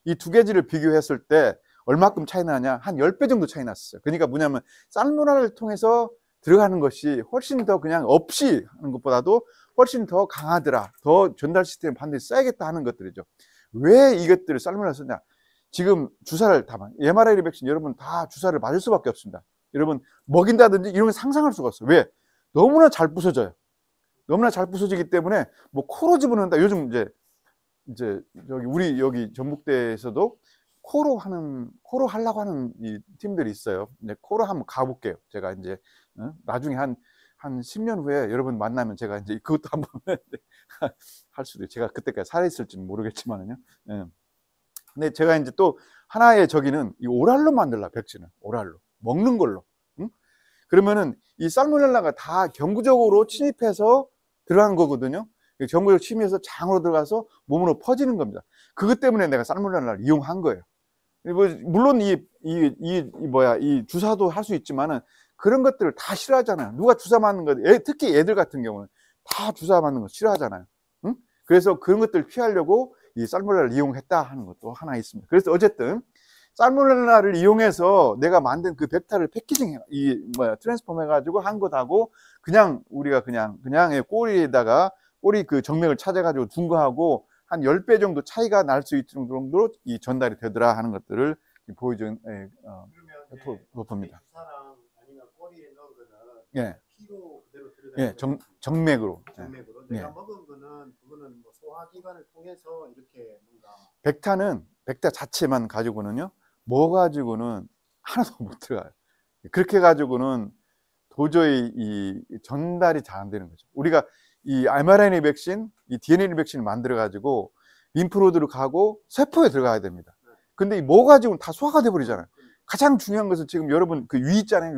이 두 가지를 비교했을 때 얼마큼 차이 나냐? 한 10배 정도 차이 났어요. 그러니까 뭐냐면 살모넬라를 통해서 들어가는 것이 훨씬 더 그냥 없이 하는 것보다도 훨씬 더 강하더라. 더 전달 시스템 반드시 써야겠다 하는 것들이죠. 왜 이것들을 살모넬라 쓰냐? 지금 주사를 mRNA 백신 여러분 다 주사를 맞을 수밖에 없습니다. 여러분 먹인다든지 이런 거 상상할 수가 없어요. 왜? 너무나 잘 부서져요. 너무나 잘 부서지기 때문에 뭐 코로 집어넣는다. 요즘 이제 우리 여기 전북대에서도 코로 하려고 하는 이 팀들이 있어요. 이제 코로 한번 가볼게요. 제가 이제 나중에 한 10년 후에 여러분 만나면 제가 이제 그것도 한번 할 수도 있어요. 제가 그때까지 살아있을지는 모르겠지만은요. 근데 제가 이제 또 하나의 저기는 이 오랄로 만들라 백신을 오랄로 먹는 걸로. 그러면은 이 살모넬라가 다 경구적으로 침입해서 들어간 거거든요. 경구적 침입해서 장으로 들어가서 몸으로 퍼지는 겁니다. 그것 때문에 내가 살모넬라를 이용한 거예요. 물론 이 주사도 할 수 있지만은 그런 것들을 다 싫어하잖아요. 누가 주사 맞는 거, 특히 애들 같은 경우는 다 주사 맞는 거 싫어하잖아요. 응? 그래서 그런 것들을 피하려고 이 살모넬라를 이용했다 하는 것도 하나 있습니다. 그래서 어쨌든 살모넬라를 이용해서 내가 만든 그 벡터를 패키징 트랜스폼 해가지고 한 것하고 그냥 우리가 그냥 꼬리에다가 꼬리 그 정맥을 찾아가지고 둔 거하고 한 10배 정도 차이가 날 수 있을 정도로 이 전달이 되더라 하는 것들을 보여준 도표입니다. 주사랑 아니면 꼬리에 넣은 예. 피로 그대로 들어가는 정맥으로. 정맥으로. 내가 먹은 거는 그거는 뭐 소화기관을 통해서 이렇게 뭔가 벡터 자체만 가지고는요. 뭐 가지고는 하나도 못 들어가요. 그렇게 가지고는 도저히 이 전달이 잘 안 되는 거죠. 우리가 이 mRNA 백신, 이 DNA 백신을 만들어 가지고 림프노드로 가고 세포에 들어가야 됩니다. 근데 뭐 가지고는 다 소화가 돼 버리잖아요. 가장 중요한 것은 지금 여러분 그 위 있잖아요.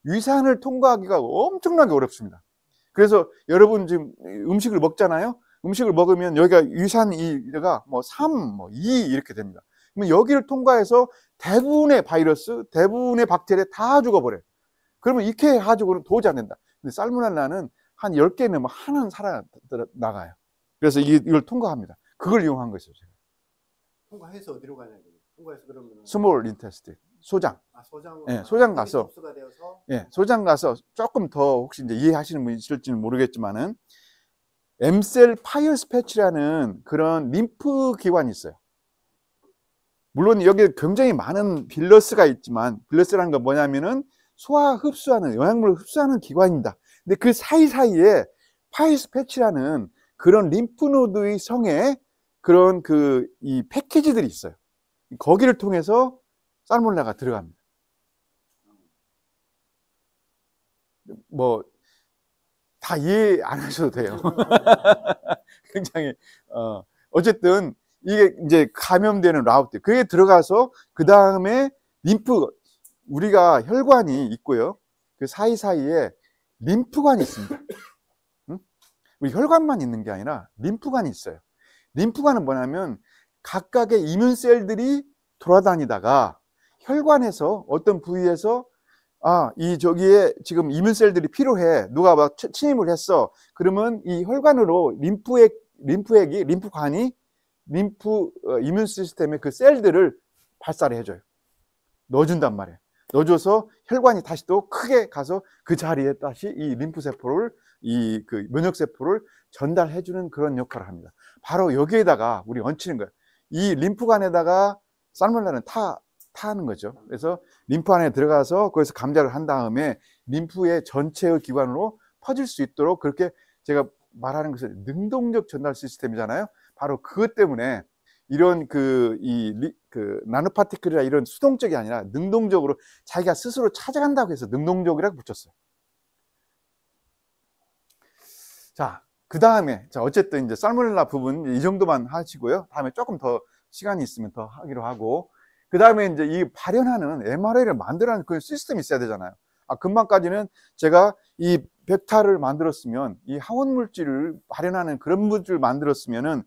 위산을 통과하기가 엄청나게 어렵습니다. 그래서 여러분 지금 음식을 먹잖아요. 음식을 먹으면 여기가 위산이가 뭐 3, 뭐 2 이렇게 됩니다. 그러면 여기를 통과해서 대부분의 바이러스, 대부분의 박테리아 다 죽어버려요. 그러면 이렇게 가지고는 도저히 안 된다. 근데 살모넬라는 한 10개 넘으면 하나는 살아나가요. 그래서 이걸 통과합니다. 그걸 이용한 것이죠. 제가. 통과해서 어디로 가냐? 통과해서 그러면 스몰 인테스틴, 소장. 소장. 예, 소장 가서. 흡수가 되어서. 예, 소장 가서 조금 더 혹시 이제 이해하시는 분이 있을지는 모르겠지만은 M셀 파이어스패치라는 그런 림프 기관이 있어요. 물론 여기에 굉장히 많은 빌러스가 있지만 빌러스라는 건 뭐냐면은 소화 흡수하는 영양물을 흡수하는 기관입니다. 근데 그 사이사이에 파이어스패치라는 그런 림프노드의 성에 그런 이 패키지들이 있어요. 거기를 통해서 살모넬라가 들어갑니다. 뭐 다 이해 안 하셔도 돼요. 굉장히 어쨌든 이게 이제 감염되는 라우트, 그게 들어가서 그 다음에 림프, 우리가 혈관이 있고요, 그 사이사이에 림프관이 있습니다. 응? 우리 혈관만 있는 게 아니라 림프관이 있어요. 림프관은 뭐냐면 각각의 이뮨셀들이 돌아다니다가 혈관에서 어떤 부위에서 이 저기에 지금 이뮨셀들이 필요해, 누가 막 침입을 했어, 그러면 이 혈관으로 림프관이 림프 이뮨 시스템의 그 셀들을 발사를 해줘요. 넣어준단 말이에요. 넣어줘서 혈관이 다시 또 크게 가서 그 자리에 다시 이 림프세포를, 이 그 면역세포를 전달해주는 그런 역할을 합니다. 바로 여기에다가 우리 얹히는 거예요. 이 림프관에다가 살모넬라는 타는 거죠. 그래서 림프 안에 들어가서 거기서 감작을 한 다음에 림프의 전체의 기관으로 퍼질 수 있도록, 그렇게 제가 말하는 것은 능동적 전달 시스템이잖아요. 바로 그것 때문에 이런 그 나노파티클이나 이런 수동적이 아니라 능동적으로 자기가 스스로 찾아간다고 해서 능동적이라고 붙였어요. 자, 그 다음에, 자, 어쨌든 이제 살모넬라 부분 이 정도만 하시고요. 다음에 조금 더 시간이 있으면 더 하기로 하고, 그 다음에 이제 이 발현하는 mRNA를 만들어내는 그 시스템이 있어야 되잖아요. 금방까지는 제가 이 벡터를 만들었으면, 이 항원 물질을 발현하는 그런 물질을 만들었으면은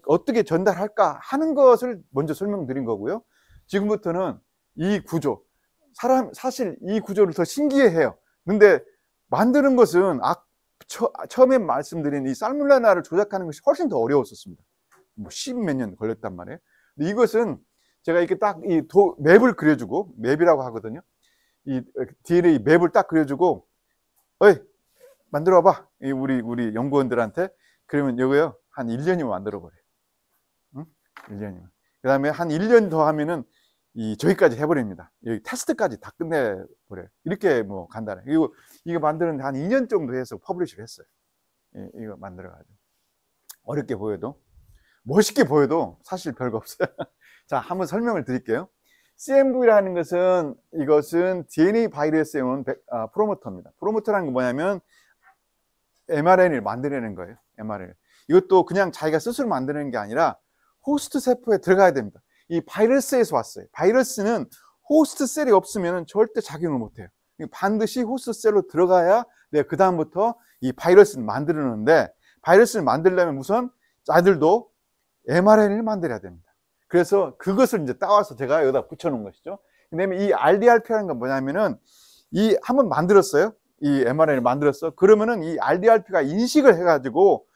어떻게 전달할까 하는 것을 먼저 설명드린 거고요. 지금부터는 이 구조, 사실 이 구조를 더 신기해해요. 근데 만드는 것은 처음에 말씀드린 이 살모넬라를 조작하는 것이 훨씬 더 어려웠었습니다. 뭐 10몇 년 걸렸단 말이에요. 근데 이것은 제가 이렇게 딱 이 맵을 그려주고, 맵이라고 하거든요. 이 DNA 맵을 딱 그려주고, 어이, 만들어 봐. 우리 연구원들한테. 그러면 여기요, 한 1년이면 만들어 버려요. 응? 1년이면. 그 다음에 한 1년 더 하면은 저기까지 해버립니다. 여기 테스트까지 다 끝내버려요. 이렇게 뭐 간단해. 이거 만드는데 한 2년 정도 해서 퍼블리시를 했어요. 이거 만들어가지고. 어렵게 보여도, 멋있게 보여도 사실 별거 없어요. 자, 한번 설명을 드릴게요. CMV라는 것은, 이것은 DNA 바이러스에 온 프로모터입니다. 프로모터라는 건 뭐냐면 mRNA를 만들어내는 거예요. mRNA. 이것도 그냥 자기가 스스로 만드는 게 아니라 호스트 세포에 들어가야 됩니다. 이 바이러스에서 왔어요. 바이러스는 호스트 셀이 없으면 절대 작용을 못해요. 반드시 호스트 셀로 들어가야 내가 그 다음부터 이 바이러스를 만들었는데, 바이러스를 만들려면 우선 아들도 mRNA를 만들어야 됩니다. 그래서 그것을 이제 따와서 제가 여기다 붙여놓은 것이죠. 왜냐면 이 RDRP라는 건 뭐냐면은, 한번 만들었어요. 이 mRNA를 만들었어. 그러면은 이 RDRP가 인식을 해가지고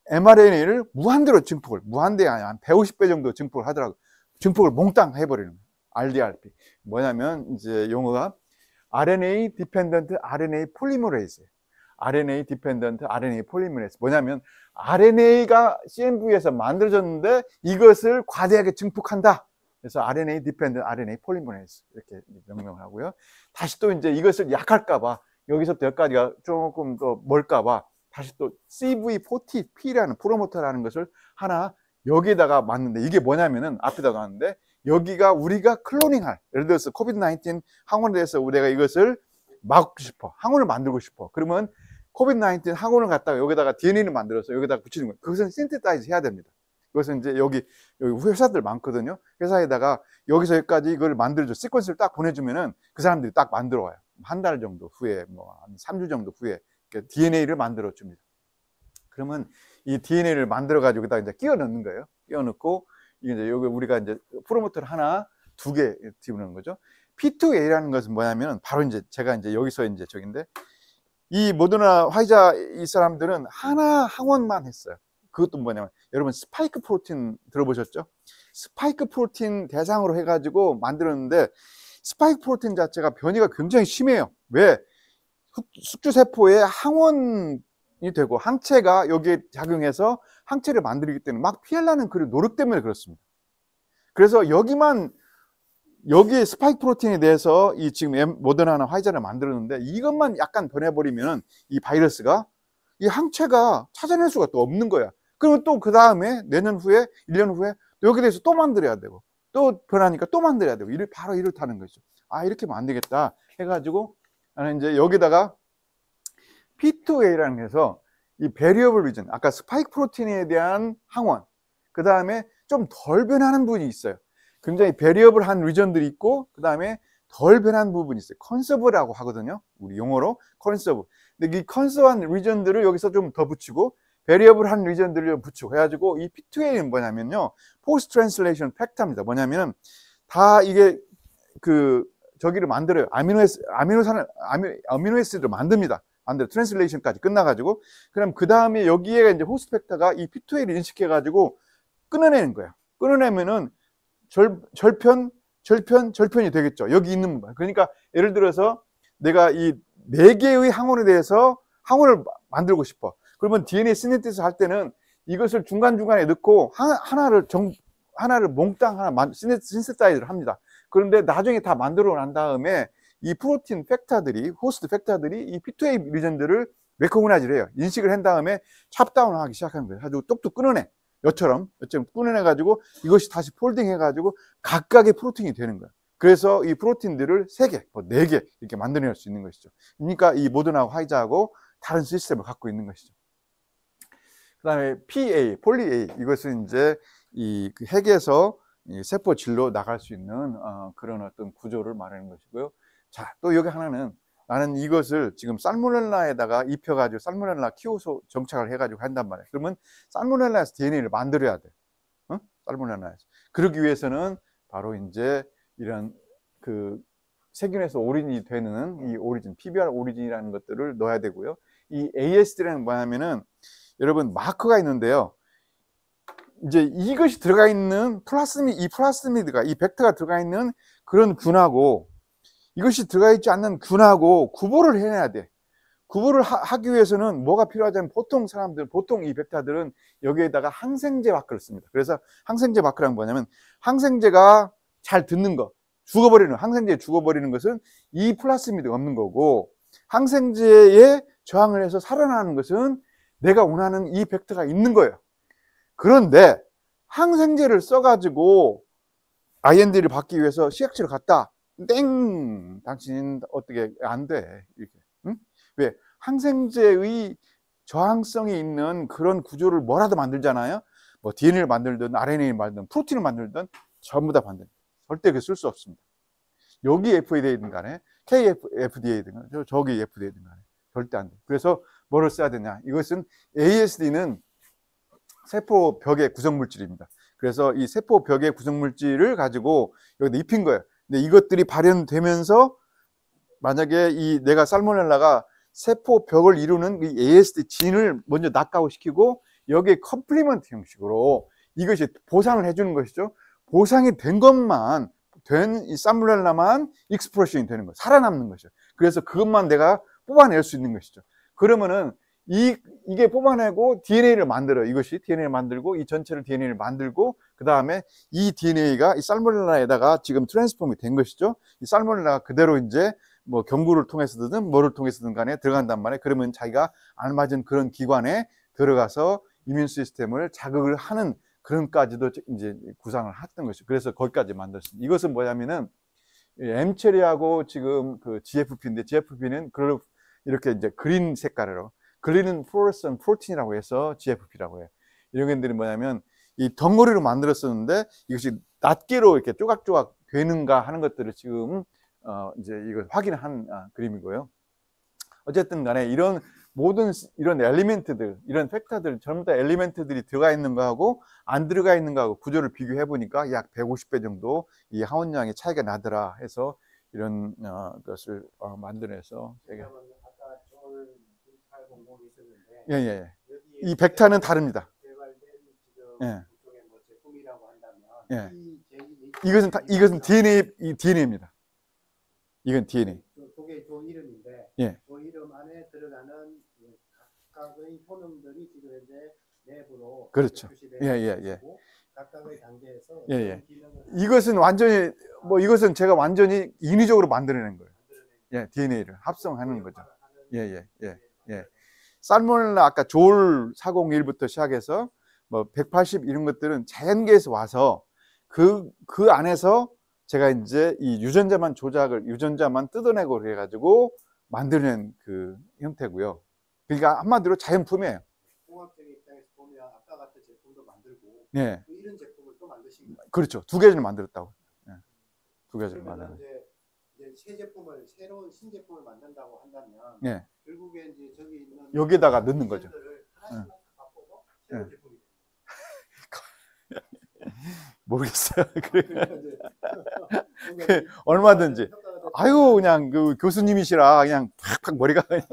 mRNA를 무한대로 무한대 아니야, 한 150배 정도 증폭을 하더라고요. 증폭을 몽땅 해버리는 거예요. RDRP. 뭐냐면, 이제 용어가 RNA Dependent RNA Polymerase. RNA Dependent RNA Polymerase. 뭐냐면, RNA가 CMV에서 만들어졌는데 이것을 과대하게 증폭한다. 그래서 RNA Dependent RNA Polymerase. 이렇게 명명을 하고요. 다시 또 이제 이것을 약할까봐, 여기서부터 여기까지가 조금 더 멀까봐, 다시 또 CV40P라는 프로모터라는 것을 하나 여기에다가 맞는데, 이게 뭐냐면은 앞에다가 하는데, 여기가 우리가 클로닝할, 예를 들어서 코비드-19 항원에 대해서 우리가 이것을 막고 싶어, 항원을 만들고 싶어. 그러면 코비드-19 항원을 갖다가 여기다가 DNA를 만들어서 여기다가 붙이는 거예요. 그것은 신테사이즈 해야 됩니다. 그것은 이제 여기 회사들 많거든요. 회사에다가 여기서 여기까지 이걸 만들어줘, 시퀀스를 딱 보내주면은 그 사람들이 딱 만들어 와요. 한 달 정도 후에, 뭐 한 3주 정도 후에 DNA를 만들어 줍니다. 그러면 이 DNA를 만들어 가지고 여기다 이제 끼워 넣는 거예요. 끼워 넣고, 이제 여기 우리가 이제 프로모터를 하나, 두 개 집어넣는 거죠. P2A라는 것은 뭐냐면, 바로 이제 제가 이제 여기서 이제 저긴데, 이 모더나 화이자 이 사람들은 하나 항원만 했어요. 그것도 뭐냐면, 여러분 스파이크 프로틴 들어보셨죠? 스파이크 프로틴 대상으로 해가지고 만들었는데, 스파이크 프로틴 자체가 변이가 굉장히 심해요. 왜? 숙주세포에 항원이 되고 항체가 여기에 작용해서 항체를 만들기 때문에 막 피하려는 그 노력 때문에 그렇습니다. 그래서 여기에 스파이크 프로틴에 대해서 이 지금 모더나나 화이자를 만들었는데, 이것만 약간 변해버리면 이 바이러스가 이 항체가 찾아낼 수가 또 없는 거야. 그러면 또 그 다음에 내년 후에, 1년 후에 여기에 대해서 또 만들어야 되고, 또 변하니까 또 만들어야 되고, 바로 이렇다는 거죠. 이렇게 하면 안 되겠다 해가지고, 나는 이제 여기다가 P2A라는 해서 이 베리어블 리전, 아까 스파이크 프로틴에 대한 항원, 그 다음에 좀 덜 변하는 부분이 있어요. 굉장히 베리어블한 리전들이 있고, 그 다음에 덜 변한 부분이 있어요. 컨서브라고 하거든요. 우리 용어로 컨서브. 근데 이 컨서브한 리전들을 여기서 좀 더 붙이고, 베리어블한 리전들을 좀 붙이고 해가지고, 이 P2A는 뭐냐면요, 포스트 트랜슬레이션 팩터입니다. 뭐냐면은 다 이게 저기를 만들어요. 아미노에시드를 만듭니다. 트랜슬레이션까지 끝나가지고, 그럼 그 다음에 여기에 이제 호스트 팩터가 이 P2A를 인식해가지고 끊어내는 거예요. 끊어내면은 절편이 되겠죠. 여기 있는 거. 그러니까 예를 들어서 내가 이 4개의 항원에 대해서 항원을 만들고 싶어. 그러면 DNA 시네티스 할 때는 이것을 중간중간에 넣고 하나를 몽땅 신세사이즈를 합니다. 그런데 나중에 다 만들어 난 다음에 이 프로틴 팩터들이, 호스트 팩터들이 이 P2A 리전들을 레코그나이즈를 해요. 인식을 한 다음에 찹다운을 하기 시작하는 거예요. 아주 똑똑 끊어내. 여처럼 끊어내가지고 이것이 다시 폴딩 해가지고 각각의 프로틴이 되는 거예요. 그래서 이 프로틴들을 3개, 4개 이렇게 만들어낼 수 있는 것이죠. 그러니까 이 모더나하고 화이자하고 다른 시스템을 갖고 있는 것이죠. 그 다음에 PA, 폴리-A, 이것은 이제 이 핵에서 이 세포질로 나갈 수 있는 그런 어떤 구조를 말하는 것이고요. 자, 또 여기 하나는 나는 이것을 지금 살모넬라에다가 입혀가지고 살모넬라 키워서 정착을 해가지고 한단 말이에요. 그러면 살모넬라에서 DNA를 만들어야 돼. 살모넬라에서. 그러기 위해서는 바로 이제 이런 세균에서 오리진이 되는 이 오리진, PBR 오리진이라는 것들을 넣어야 되고요. 이 ASD라는 뭐냐면은 여러분 마커가 있는데요. 이제 이것이 들어가 있는 이 플라스미드가, 이 벡터가 들어가 있는 그런 균하고 이것이 들어가 있지 않는 균하고 구분을 해내야 돼. 구분을 하기 위해서는 뭐가 필요하냐면 보통 이 벡터들은 여기에다가 항생제 마크를 씁니다. 그래서 항생제 마크란 뭐냐면 항생제가 잘 듣는 거, 항생제에 죽어버리는 것은 이 플라스미드가 없는 거고, 항생제에 저항을 해서 살아나는 것은 내가 원하는 이 벡터가 있는 거예요. 그런데 항생제를 써가지고 IND를 받기 위해서 CH를 갔다. 땡! 당신 어떻게 안 돼. 이렇게. 응? 왜? 항생제의 저항성이 있는 그런 구조를 뭐라도 만들잖아요. 뭐 DNA를 만들든 RNA를 만들든 프로틴을 만들든 전부 다 만듭니다. 절대 쓸 수 없습니다. 여기 FDA든 간에 KFDA든 간에 저기 FDA든 간에 절대 안 돼. 그래서 뭐를 써야 되냐? 이것은 ASD는 세포 벽의 구성물질입니다. 그래서 이 세포 벽의 구성물질을 가지고 여기다 입힌 거예요. 근데 이것들이 발현되면서 만약에 내가 살모넬라가 세포 벽을 이루는 이 ASD 진을 먼저 낙하시키고 여기에 컴플리먼트 형식으로 이것이 보상을 해주는 것이죠. 보상이 된 것만, 이 살모넬라만 익스프레션이 되는 거예요. 살아남는 것이죠. 그래서 그것만 내가 뽑아낼 수 있는 것이죠. 그러면은 이게 뽑아내고 DNA를 만들어요. 이것이 DNA를 만들고 이 전체를 DNA를 만들고 그 다음에 이 DNA가 이 살모넬라에다가 지금 트랜스폼이 된 것이죠. 이 살모넬라가 그대로 이제 뭐 경구를 통해서든 뭐를 통해서든 간에 들어간단 말이에요. 그러면 자기가 알맞은 그런 기관에 들어가서 이뮨 시스템을 자극을 하는 그런까지도 이제 구상을 했던 것이죠. 그래서 거기까지 만들었습니다. 이것은 뭐냐면은 M 처리하고 지금 GFP인데 GFP는 이렇게 이제 그린 색깔으로 글리는 플로레센 프로틴이라고 해서 GFP라고 해요. 이런 것들이 뭐냐면 이 덩어리로 만들었었는데 이것이 낱개로 이렇게 조각조각 되는가 하는 것들을 지금 이제 이걸 확인한 그림이고요. 어쨌든 간에 이런 모든 이런 엘리멘트들, 이런 팩터들 전부 다 엘리멘트들이 들어가 있는 거하고 안 들어가 있는 거하고 구조를 비교해 보니까 약 150배 정도 이 항원량의 차이가 나더라 해서 이런 것을 만들어서 예. 이 벡터는 다릅니다. 예. 예. 이것은 DNA입니다. 이건 DNA. 저게 조 이름인데, 예. 조 이름 안에 들어가는 각각의 효능들이 지금 현재 내부로 그렇죠. 예. 각각의 단계에서 예. 이것은 완전히 이것은 제가 완전히 인위적으로 만들어낸 거예요. 예, DNA를 합성하는 거죠. 예. 살모넬라 아까 졸 401부터 시작해서 뭐 180 이런 것들은 자연계에서 와서 그 안에서 제가 이제 이 유전자만 뜯어내고 그래가지고 만드는 그 형태고요. 그러니까 한마디로 자연품이에요. 공학적인 입장에서 보면 아까 같은 제품도 만들고 네. 또 이런 제품을 또 만드신 거예요. 그렇죠. 두 개를 만들었다고. 네. 두 개를 그러면 만들었어요. 이제 새 제품을 새로운 신제품을 만든다고 한다면 네. 결국에 이제 저기 있는 여기에다가 넣는 거죠. 하나씩 바꾸고 새로운 제품이 모르겠어요. 뭔가 얼마든지. 효과가 될 아유, 그냥 그 교수님이시라 그냥 팍팍 머리가 그냥.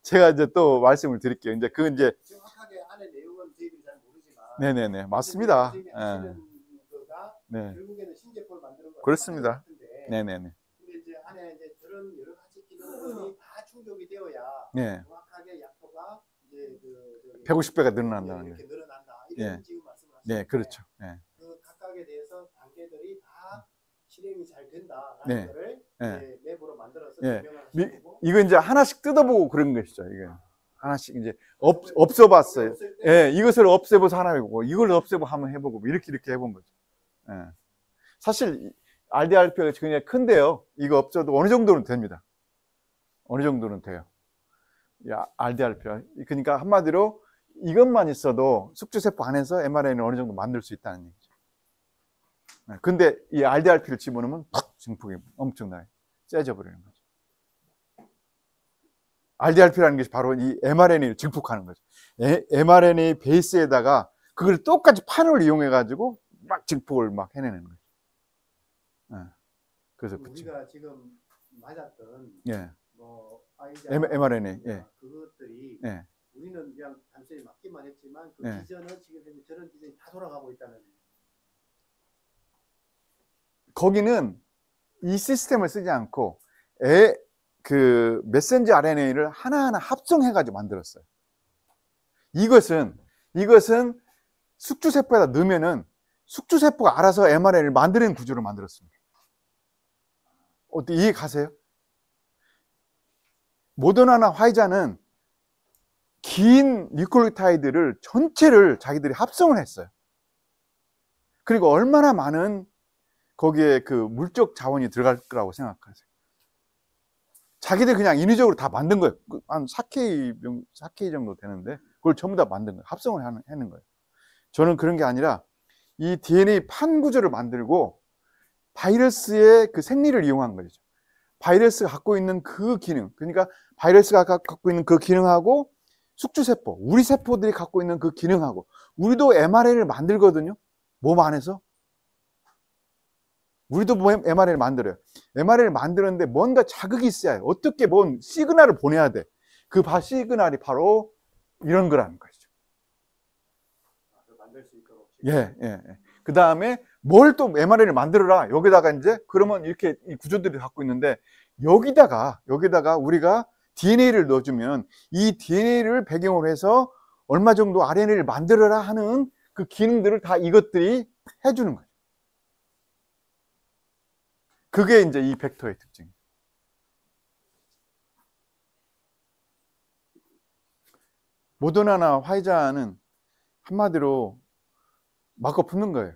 제가 이제 또 말씀을 드릴게요. 이제 그 이제 정확하게 안에 내용은 저희들이 잘 모르지만 네네네 맞습니다. 하시는 거가 네. 결국에는 신제품을 만드는 거 그렇습니다. 같은데 네네네. 근데 이제 안에 이제 그런 여러 가지 기능들이 다 충족이 되어야 네. 정확하게 약효가 이제 그 150배가 늘어난다는 이렇게 거예요. 늘어난다 이런 네. 지금 말씀을 하시는데 네, 그렇죠. 네. 그 각각에 대해서 단계들이 다 실행이 잘 된다라는 네. 거를 네. 맵으로 만들어서 네. 설명을 하시는 거고 이거 이제 하나씩 뜯어보고 그런 것이죠. 이게 하나씩 이제 없어봤어요. 예, 이것을 없애보서 하나 해보고 이걸 없애보 한번 해보고 이렇게 해본 거죠. 예. 사실 RDRP가 굉장히 큰데요. 이거 없어도 어느 정도는 됩니다. 어느 정도는 돼요. RDRP가 그러니까 한마디로 이것만 있어도 숙주세포 안에서 mRNA를 어느 정도 만들 수 있다는 얘기죠. 예. 근데 이 RDRP를 집어넣으면 팍 증폭이 엄청나게 세져 버리는 거죠. RDRP라는 것이 바로 이 mRNA를 증폭하는 거죠. mRNA 베이스에다가 그걸 똑같이 판을 이용해 가지고 막 증폭을 막 해내는 거죠. 네. 그래서 우리가 지금 맞았던 예. 뭐 파이자 mRNA 예. 그것들이 예. 우리는 그냥 단순히 맞기만 했지만 그 예. 기전은 지금 현재 저런 기전이 다 돌아가고 있다는 거기는 이 시스템을 쓰지 않고 그 메신저 RNA를 하나하나 합성해가지고 만들었어요. 이것은 숙주세포에다 넣으면은 숙주세포가 알아서 mRNA를 만드는 구조로 만들었습니다. 어때 이해 가세요? 모더나나 화이자는 긴 뉴클리오타이드를 전체를 자기들이 합성을 했어요. 그리고 얼마나 많은 거기에 그 물적 자원이 들어갈 거라고 생각하세요? 자기들 그냥 인위적으로 다 만든 거예요. 한 4K 정도 되는데 그걸 전부 다 만든 거예요. 합성을 하는 거예요. 저는 그런 게 아니라 이 DNA 판 구조를 만들고 바이러스의 그 생리를 이용한 거죠. 바이러스가 갖고 있는 그 기능, 그러니까 바이러스가 갖고 있는 그 기능하고 숙주세포, 우리 세포들이 갖고 있는 그 기능하고 우리도 mRNA를 만들거든요. 몸 안에서. 우리도 mRNA를 만들어요. mRNA를 만드는데 뭔가 자극이 있어야 해요. 어떻게 뭔 시그널을 보내야 돼. 그 시그널이 바로 이런 거라는 것이죠. 만들 수 있도록. 예. 그 다음에 뭘 또 mRNA를 만들어라. 여기다가 이제 그러면 이렇게 이 구조들이 갖고 있는데 여기다가 우리가 DNA를 넣어주면 이 DNA를 배경으로 해서 얼마 정도 RNA를 만들어라 하는 그 기능들을 다 이것들이 해주는 거예요. 그게 이제 이 벡터의 특징이에요. 모더나나 화이자는 한마디로 막고 품는 거예요.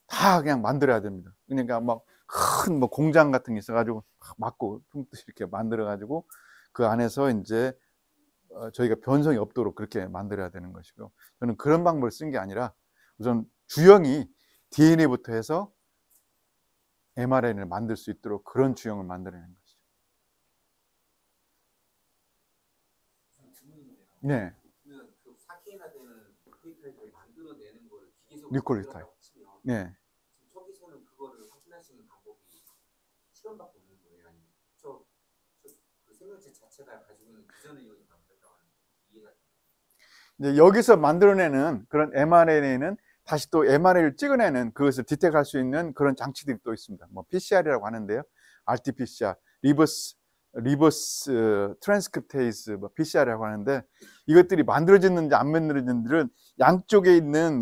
다 그냥 만들어야 됩니다. 그러니까 막 큰 뭐 공장 같은 게 있어가지고 막고 품듯이 이렇게 만들어가지고 그 안에서 이제 저희가 변성이 없도록 그렇게 만들어야 되는 것이고 저는 그런 방법을 쓴 게 아니라 우선 주형이 DNA부터 해서 mRNA를 만들 수 있도록 그런 주형을 만들어내는 것이죠. 네. 그 4K나 되는 뉴클리오타이드를 만들어내는 걸 기계적으로 뉴클리오타이드. 네. 지금 저기서는 그거를 확인할 수 있는 방법이 실험밖에 없는 거예요. 아니면 그 생명체 자체가 가지고 있는 기전을 이용해서 만들었다고 하는 이해가 이제 여기서 만들어내는 그런 mRNA는 다시 또 mRNA를 찍어내는 그것을 디텍할 수 있는 그런 장치들이 또 있습니다. 뭐 PCR이라고 하는데요. RT-PCR, 리버스 트랜스크립테이스 뭐 PCR이라고 하는데 이것들이 만들어졌는지 안 만들어졌는지는 양쪽에 있는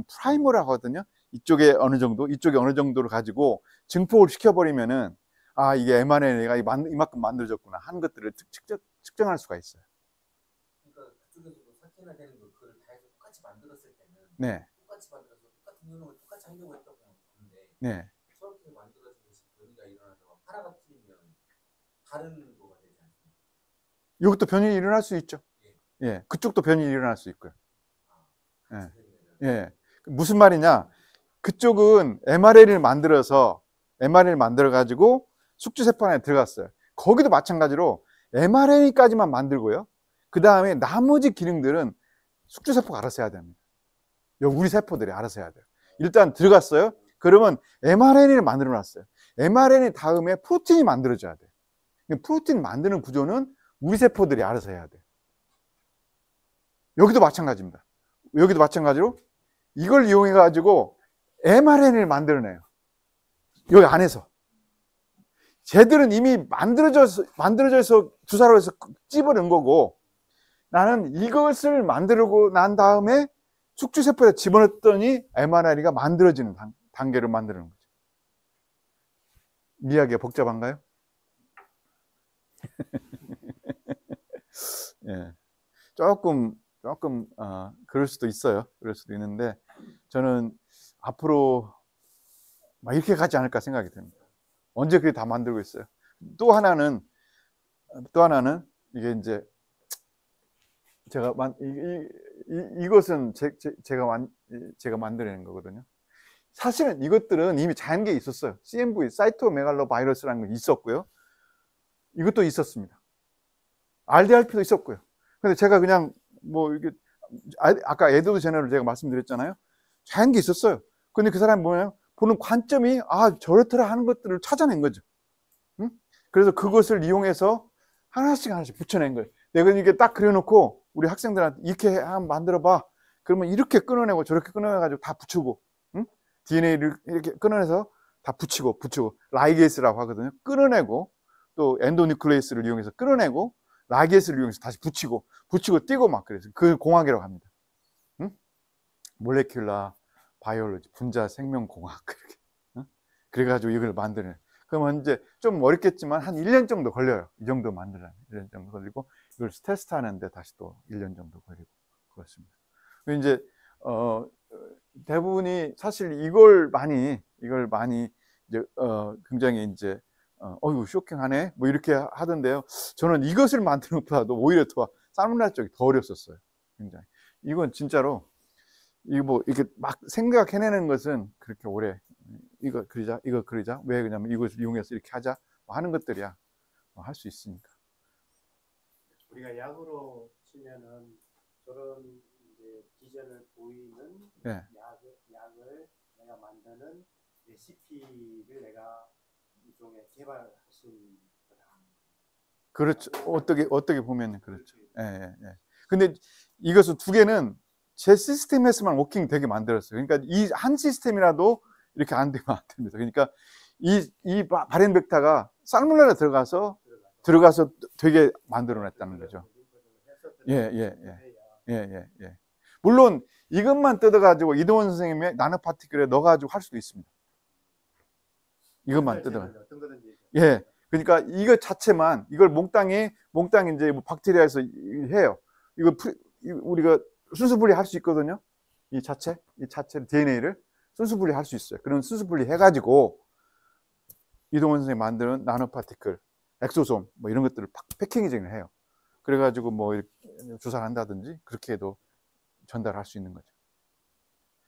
프라이머라고 하거든요. 이쪽에 어느 정도, 이쪽에 어느 정도를 가지고 증폭을 시켜버리면은 아 이게 mRNA가 이만큼 만들어졌구나 하는 것들을 측정할 수가 있어요. 그러니까 그쪽에서도 4K나 되는 그걸 다 해서 똑같이 만들었을 때는 네. 똑같이 만들어서 똑같은 효능을 똑같이 하려고 했다고 보는데 네. 저렇게 만들어진 것이 변이가 일어나서 하나가 틀리면 다른 거가 되지 않습니까? 여기도 변이가 일어날 수 있죠. 예, 그쪽도 변이가 일어날 수 있고요. 예, 예. 무슨 말이냐? 그쪽은 mRNA를 만들어 가지고 숙주세포 안에 들어갔어요. 거기도 마찬가지로 mRNA까지만 만들고요. 그 다음에 나머지 기능들은 숙주세포가 알아서 해야 됩니다. 우리 세포들이 알아서 해야 돼요. 일단 들어갔어요. 그러면 mRNA를 만들어 놨어요. mRNA 다음에 프로틴이 만들어져야 돼요. 프로틴 만드는 구조는 우리 세포들이 알아서 해야 돼요. 여기도 마찬가지입니다. 여기도 마찬가지로 이걸 이용해 가지고 mRNA를 만들어내요. 여기 안에서. 쟤들은 이미 만들어져서 주사로 해서 찝어낸 거고, 나는 이것을 만들고 난 다음에 숙주세포에 집어넣었더니 mRNA가 만들어지는 단계를 만드는 거죠. 이야기가 복잡한가요? 예. 조금 그럴 수도 있어요. 그럴 수도 있는데, 저는 앞으로 막 이렇게 가지 않을까 생각이 듭니다. 언제 그게 다 만들고 있어요. 또 하나는 이게 이제 이것은 제가 만들어낸 거거든요. 사실은 이것들은 이미 자연계에 있었어요. CMV, 사이토메갈로바이러스라는 게 있었고요. 이것도 있었습니다. RDRP도 있었고요. 근데 제가 그냥 뭐 이게 아까 에드워드 제너를 제가 말씀드렸잖아요. 자연계에 있었어요. 근데 그 사람이 뭐냐면 보는 관점이 저렇더라 하는 것들을 찾아낸 거죠. 응? 그래서 그것을 이용해서 하나씩 붙여낸 거예요. 내가 이게 딱 그려놓고 우리 학생들한테 이렇게 한번 만들어봐. 그러면 이렇게 끊어내고 저렇게 끊어내가지고 다 붙이고, 응? DNA를 이렇게 끊어내서 다 붙이고 라이게이스라고 하거든요. 끊어내고 또 엔도뉴클레이스를 이용해서 끊어내고 라이게이스를 이용해서 다시 붙이고 띄고 막 그래서 그 공학이라고 합니다. 응? 몰레큘라 바이올로지, 분자 생명공학 그렇게. 응? 그래가지고 이걸 만드는. 그러면 이제 좀 어렵겠지만 한 1년 정도 걸려요. 이 정도 만들려면 1년 정도 걸리고 이걸 테스트하는데 다시 또 1년 정도 걸리고 그렇습니다. 이제 대부분이 사실 이걸 많이 이제 굉장히 이제 어휴 쇼킹하네 뭐 이렇게 하던데요. 저는 이것을 만드는 것보다도 오히려 더 살모넬라 쪽이 더 어렵었어요. 굉장히. 이건 진짜로 이거 뭐 이렇게 막 생각해내는 것은 그렇게 오래 이거 그리자 왜 그러냐면 이것을 이용해서 이렇게 하자 뭐 하는 것들이야 할 수 있으니까. 우리가 약으로 치면은 저런 이제 비전을 보이는 네. 약을 내가 만드는 레시피를 내가 일종의 개발하신 거다. 그렇죠. 어떻게 보면 그렇죠. 예. 근데 이것은 두 개는 제 시스템에서만 워킹 되게 만들었어요. 그러니까 이 한 시스템이라도 이렇게 안 되면 안 됩니다. 그러니까 이 바렌벡타가 살모넬라 들어가서 되게 만들어냈다는 거죠. 예. 물론 이것만 뜯어가지고 이동원 선생님의 나노파티클에 넣어가지고 할 수도 있습니다. 이것만 뜯어가지고. 예. 그러니까 이거 자체만 이걸 몽땅 이제 뭐 박테리아에서 해요. 이거 우리가 순수 분리할 수 있거든요. 이 자체 DNA를 순수 분리할 수 있어요. 그런 순수 분리 해가지고 이동원 선생님이 만드는 나노파티클, 엑소솜 뭐 이런 것들을 패키징을 해요. 그래가지고 뭐 주사를 한다든지 그렇게 해도 전달할 수 있는 거죠.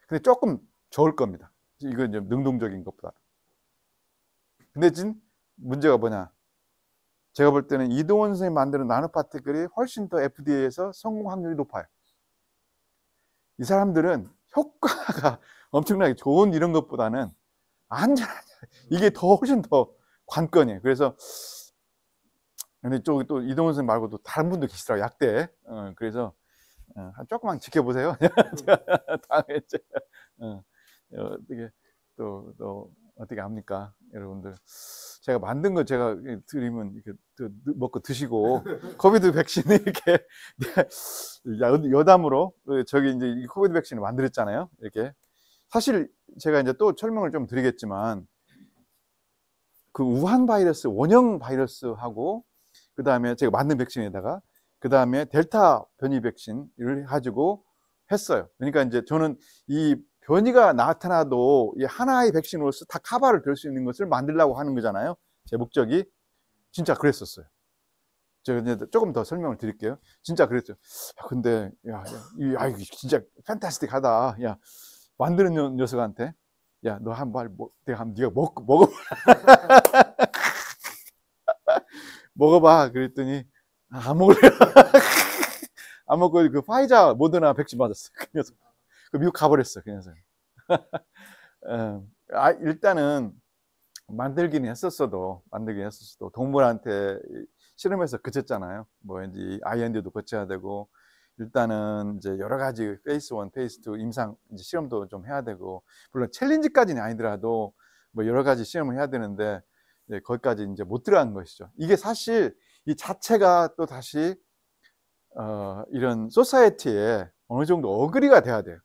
근데 조금 적을 겁니다. 이건 좀 능동적인 것보다. 근데 문제가 뭐냐? 제가 볼 때는 이동원 선생님이 만드는 나노파티클이 훨씬 더 FDA에서 성공 확률이 높아요. 이 사람들은 효과가 엄청나게 좋은 이런 것보다는 안전하냐. 이게 훨씬 더 관건이에요. 그래서 근데 또 이동원 선생님 말고도 다른 분도 계시더라고요. 약대. 그래서 조금만 지켜보세요. 다음에 어떻게 또 어떻게 합니까, 여러분들? 제가 만든 거 제가 드리면 이렇게 먹고 드시고 코비드 백신을 이렇게 여담으로 저기 이제 이 코비드 백신을 만들었잖아요. 이렇게 사실 제가 이제 또 설명을 좀 드리겠지만 그 우한 바이러스 원형 바이러스하고 그 다음에 제가 만든 백신에다가 그 다음에 델타 변이 백신을 가지고 했어요. 그러니까 이제 저는 이 변이가 나타나도 이 하나의 백신으로서 다 커버를 될 수 있는 것을 만들려고 하는 거잖아요. 제 목적이 진짜 그랬었어요. 제가 이제 조금 더 설명을 드릴게요. 진짜 그랬죠. 야, 근데 이거 진짜 판타스틱하다. 야, 만드는 녀석한테 야, 너 내가 네가 먹어 먹어봐. 그랬더니 안 먹을래. 안 먹고 그 화이자 모더나 백신 맞았어. 그 녀석. 그 미국 가버렸어. 그 녀석. 일단은 만들긴 했었어도 동물한테 실험해서 그쳤잖아요. 뭐 이제 IND도 거쳐야 되고 일단은 이제 여러 가지 페이스 1, 페이스 2 임상 이제 시험도 좀 해야 되고 물론 챌린지까지는 아니더라도 뭐 여러 가지 시험을 해야 되는데 거기까지 이제 못 들어간 것이죠. 이게 사실 이 자체가 또 다시 이런 소사이어티에 어느 정도 어그리가 돼야 돼요.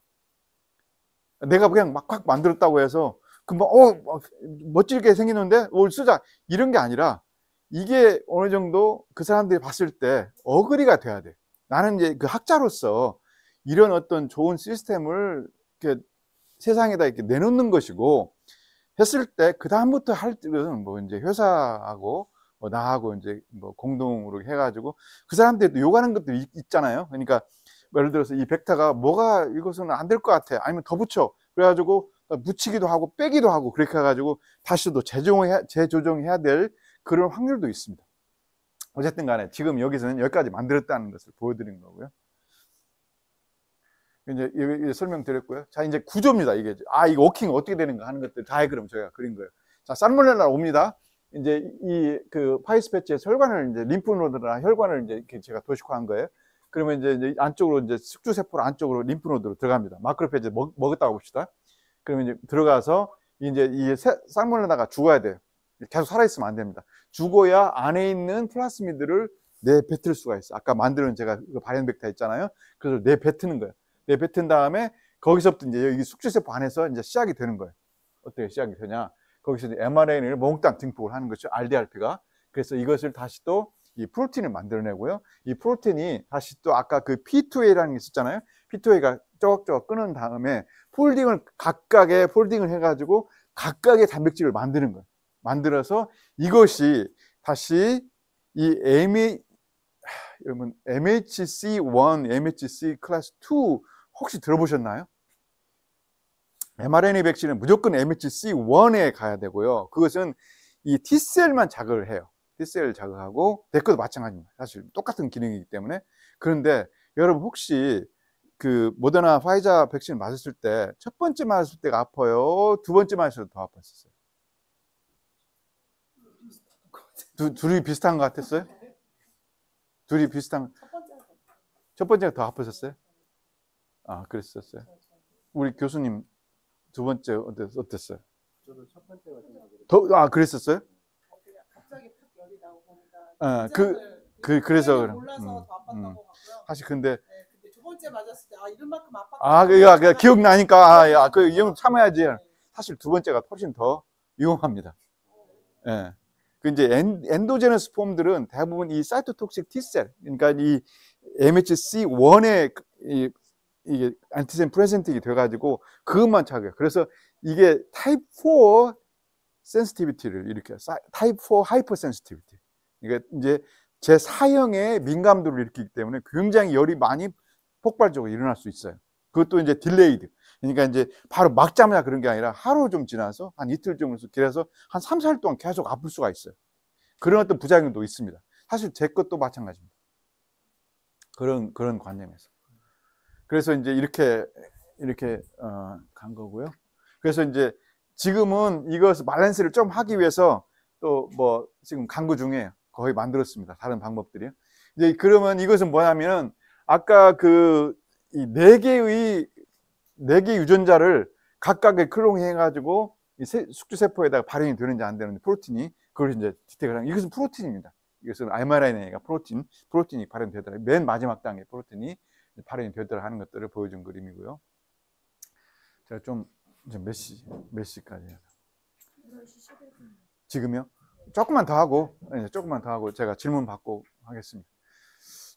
내가 그냥 막 확 만들었다고 해서 금방 멋지게 생기는데 쓰자 이런 게 아니라 이게 어느 정도 그 사람들이 봤을 때 어그리가 돼야 돼. 나는 이제 그 학자로서 이런 어떤 좋은 시스템을 이렇게 세상에다 이렇게 내놓는 것이고 했을 때 그 다음부터 할 일은 뭐 이제 회사하고 뭐 나하고 이제 뭐 공동으로 해가지고 그 사람들도 요구하는 것들이 있잖아요. 그러니까 예를 들어서 이 벡터가 뭐가 이것은 안 될 것 같아. 아니면 더 붙여. 그래가지고 묻히기도 하고 빼기도 하고 그렇게 해가지고 다시 또 재조정해야 될 그런 확률도 있습니다. 어쨌든 간에 지금 여기서는 여기까지 만들었다는 것을 보여드린 거고요. 이제 설명드렸고요. 자, 이제 구조입니다. 이게 이거 워킹 어떻게 되는가 하는 것들 다이그램 저희가 그린 거예요. 자, 살모넬라 옵니다. 이제 이 그 파이스패치의 혈관을 이제 림프노드나 혈관을 이제 이렇게 제가 도식화한 거예요. 그러면 이제 안쪽으로 이제 숙주세포를 안쪽으로 림프노드로 들어갑니다. 마크로페이지 먹었다고 봅시다. 그러면 이제 들어가서 이제 이 살모넬라가 죽어야 돼요. 계속 살아있으면 안 됩니다. 죽어야 안에 있는 플라스미드를 내뱉을 수가 있어요. 아까 만드는 제가 발현 벡터 있잖아요. 그래서 내뱉는 거예요. 내뱉은 다음에 거기서부터 이제 여기 숙주세포 안에서 이제 시작이 되는 거예요. 어떻게 시작이 되냐? 거기서 이제 mRNA를 몽땅 증폭을 하는 것이죠. RDRP가. 그래서 이것을 다시 또 이 프로틴을 만들어내고요. 이 프로틴이 다시 또 아까 그 P2A라는 게 있었잖아요. P2A가 쪼각쪼각 끊은 다음에 각각의 폴딩을 해가지고 각각의 단백질을 만드는 거예요. 만들어서 이것이 다시 이 여러분 MHC1, MHC 클래스 2 혹시 들어보셨나요? mRNA 백신은 무조건 MHC1에 가야 되고요. 그것은 이 T셀만 자극을 해요. T셀을 자극하고 데크도 마찬가지입니다. 사실 똑같은 기능이기 때문에. 그런데 여러분 혹시 그 모더나 화이자 백신 맞았을 때 첫 번째 맞았을 때가 아파요? 두 번째 맞았을 때 더 아팠었어요? 둘이 비슷한 것 같았어요? 둘이 비슷한. 첫 번째가 더 아프셨어요? 그랬었어요. 우리 교수님 두 번째 어땠어요? 저도 첫 번째가 좀 그랬었어요? 갑자기 탁 열이 나고 보니까 그래서 몰라서 더 아팠던 것 같고요. 사실 근데 근데 두 번째 맞았을 때 이런 만큼 아팠다. 그러니까 기억나니까 그 이형 참아야지. 사실 두 번째가 훨씬 더 위험합니다. 예. 그 이제 엔도제너스 폼들은 대부분 이 사이토톡식 T셀, 그러니까 이 MHC1에 이게 안티젠 프레젠팅이 돼가지고 그것만 차고요. 그래서 이게 타입 4 센시티비티를 일으켜요. 타입 4 하이퍼 센시티비티. 그러니까 이제 제 4형의 민감도를 일으키기 때문에 굉장히 열이 많이 폭발적으로 일어날 수 있어요. 그것도 이제 딜레이드. 그러니까 이제 바로 막자마자 그런 게 아니라 하루 좀 지나서 한 이틀 정도 길어서 한 3, 4일 동안 계속 아플 수가 있어요. 그런 어떤 부작용도 있습니다. 사실 제 것도 마찬가지입니다. 그런 관념에서. 그래서 이제 이렇게 간 거고요. 그래서 이제 지금은 이것을 밸런스를 좀 하기 위해서 또 뭐 지금 강구 중에 거의 만들었습니다. 다른 방법들이요. 이제 그러면 이것은 뭐냐면은 아까 그 이 네 개의 유전자를 각각의 클론해 가지고 이 숙주세포에다가 발현이 되는지 안 되는지 프로틴이 그걸 이제 디텍을 하는, 이것은 프로틴입니다. 이것은 mRNA가 프로틴이 발현되더라. 맨 마지막 단계 프로틴이 발현이 되더라 하는 것들을 보여준 그림이고요. 제가 좀 이제 몇 시까지 해야 돼요? 지금요? 조금만 더 하고 제가 질문 받고 하겠습니다.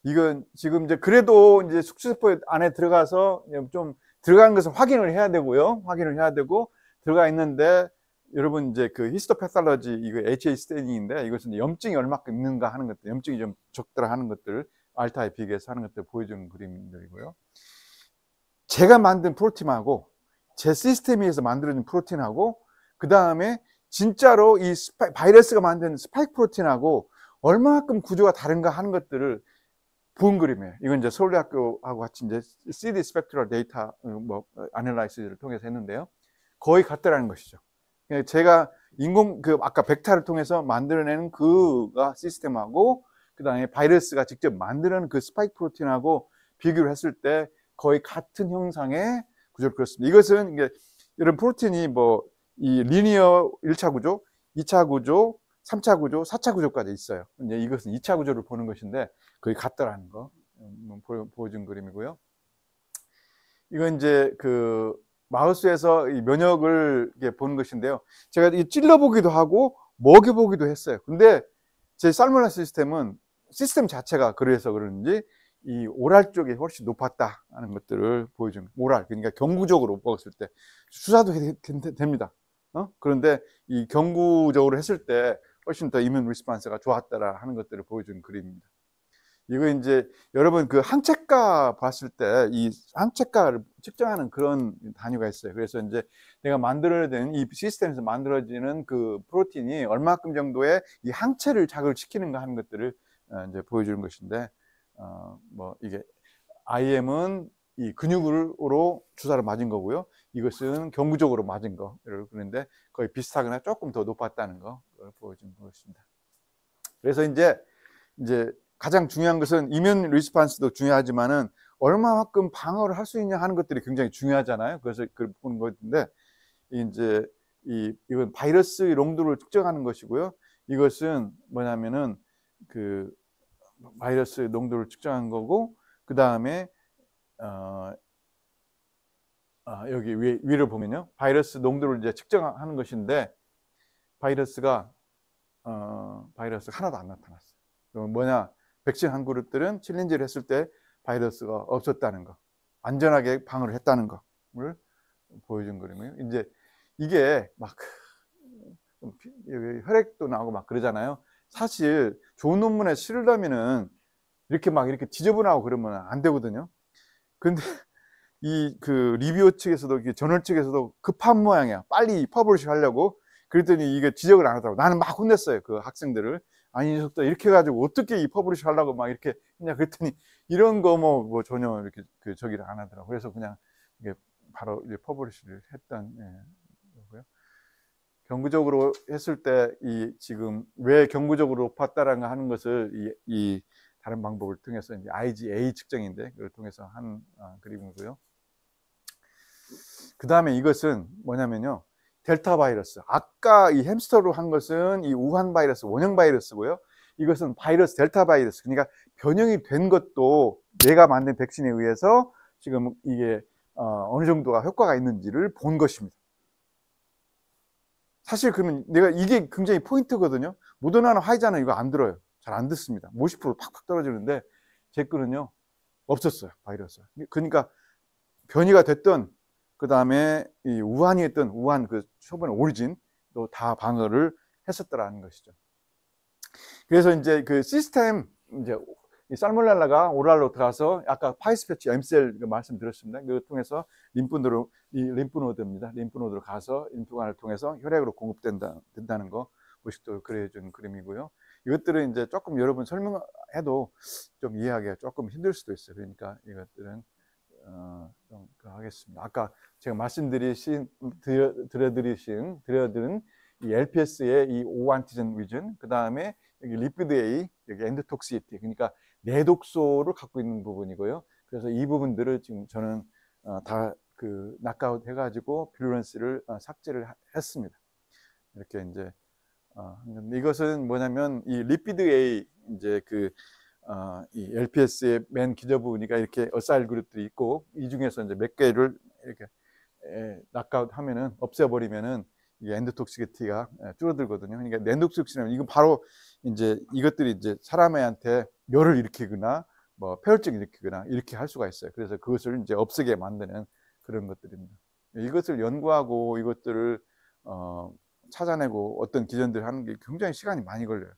이건 지금 이제 그래도 이제 숙주세포 안에 들어가서 좀 들어간 것을 확인을 해야 되고요. 확인을 해야 되고 들어가 있는데 여러분 이제 그 히스토패톨로지 이거 HA 스테인인데 이것은 염증이 얼마큼 있는가 하는 것들, 염증이 좀 적더라 하는 것들, 알타에 비교해서 하는 것들 보여주는 그림들이고요. 제가 만든 프로틴하고 제 시스템에서 만들어진 프로틴하고 그 다음에 진짜로 이 바이러스가 만든 스파이크 프로틴하고 얼마만큼 구조가 다른가 하는 것들을 본 그림이에요. 이건 이제 서울대학교하고 같이 이제 CD 스펙트럴 데이터 아날라이시스를 통해서 했는데요. 거의 같다라는 것이죠. 제가 아까 벡터를 통해서 만들어내는 그가 시스템하고 그다음에 바이러스가 직접 만드는 그 스파이크 프로틴하고 비교를 했을 때 거의 같은 형상의 구조를 그렸습니다. 이것은 이게 이런 프로틴이 이 리니어 1차 구조, 2차 구조, 3차 구조, 4차 구조까지 있어요. 이제 이것은 2차 구조를 보는 것인데 거의 같더라는 거 보여준 그림이고요. 이건 이제 그 마우스에서 이 면역을 보는 것인데요. 제가 찔러보기도 하고 먹여보기도 했어요. 근데 제 살모넬라 시스템은 시스템 자체가 그래서 그런지 이 오랄 쪽이 훨씬 높았다 하는 것들을 보여주는 오랄, 그러니까 경구적으로 먹었을 때 주사도 됩니다. 그런데 이 경구적으로 했을 때 훨씬 더 이뮨 리스폰스가 좋았다라 하는 것들을 보여주는 그림입니다. 이거 이제 여러분 그 항체가 봤을 때 이 항체가를 측정하는 그런 단위가 있어요. 그래서 이제 내가 만들어낸 이 시스템에서 만들어지는 그 프로틴이 얼마큼 정도의 이 항체를 자극을 시키는가 하는 것들을 이제 보여주는 것인데, 이게 IM은 이 근육으로 주사를 맞은 거고요. 이것은 경구적으로 맞은 거를 그런데 거의 비슷하거나 조금 더 높았다는 거 보여준 것입니다. 그래서 이제 가장 중요한 것은 이뮨 리스폰스도 중요하지만은 얼마만큼 방어를 할 수 있냐 하는 것들이 굉장히 중요하잖아요. 그래서 그걸 보는 건데 이제 이건 바이러스 농도를 측정하는 것이고요. 이것은 뭐냐면은 그 바이러스 농도를 측정한 거고 그 다음에 여기 위를 보면요, 바이러스 농도를 이제 측정하는 것인데 바이러스가 하나도 안 나타났어요. 그럼 뭐냐? 백신 한 그룹들은 챌린지를 했을 때 바이러스가 없었다는 거, 안전하게 방어를 했다는 것을 보여준 거예요. 이제 이게 막 혈액도 나오고 막 그러잖아요. 사실 좋은 논문에 실으려면은 이렇게 지저분하고 그러면 안 되거든요. 근데 이 그 리뷰어 측에서도 저널 측에서도 급한 모양이야. 빨리 퍼블리시 하려고. 그랬더니 이게 지적을 안 하더라고. 나는 막 혼냈어요. 그 학생들을. 아니, 이 녀석들 이렇게 해가지고 어떻게 이 퍼블리시 하려고 막 이렇게 했냐. 그랬더니 이런 거 뭐 전혀 이렇게 저기를 안 하더라고. 그래서 그냥 이게 바로 이제 퍼블리시를 했던 거고요. 경구적으로 했을 때 지금 왜 경구적으로 높았다라는 하는 것을 이 다른 방법을 통해서 이제 IgA 측정인데 그걸 통해서 한 그림이고요. 그 다음에 이것은 뭐냐면요, 델타 바이러스. 아까 이 햄스터로 한 것은 이 우한 바이러스, 원형 바이러스고요. 이것은 바이러스 델타 바이러스. 그러니까 변형이 된 것도 내가 만든 백신에 의해서 지금 이게 어느 정도가 효과가 있는지를 본 것입니다. 사실 그러면 내가 이게 굉장히 포인트거든요. 모더나나 화이자는 이거 안 들어요. 잘 안 듣습니다. 50% 팍팍 떨어지는데 제 거는요 없었어요, 바이러스. 그러니까 변이가 됐던 그 다음에 이 우한이 했던 우한 그 초반에 오리진도 다 방어를 했었더라는 것이죠. 그래서 이제 그 시스템 이제 이 살모넬라가 오랄로 들어가서 아까 파이스패치 M셀 말씀드렸습니다. 그걸 통해서 림프노드입니다. 림프노드로 가서 림프관을 통해서 혈액으로 공급된다는 거 보식도 그려준 그림이고요. 이것들은 이제 조금 여러분 설명해도 좀 이해하기가 조금 힘들 수도 있어요. 그러니까 이것들은 좀 하겠습니다. 아까 제가 드려드린 이 LPS의 이 오안티젠 위전, 그 다음에 여기 리피드 A, 여기 엔도톡시티, 그러니까 내독소를 갖고 있는 부분이고요. 그래서 이 부분들을 지금 저는 다 그 낙아웃 해가지고 뷰런스를 삭제를 했습니다. 이렇게 이제 이것은 뭐냐면 이 리피드 A 이제 이 LPS의 맨 기저 부분이가 이렇게 어사일 그룹들이 있고 이 중에서 이제 몇 개를 이렇게 낙아웃 하면은 없애버리면은 이 엔도톡시티가 줄어들거든요. 그러니까 엔도톡시는 이건 바로 이제 이것들이 이제 사람한테 열을 일으키거나 뭐 폐혈증 일으키거나 이렇게 할 수가 있어요. 그래서 그것을 이제 없애게 만드는 그런 것들입니다. 이것을 연구하고 이것들을 찾아내고 어떤 기전들 하는 게 굉장히 시간이 많이 걸려요.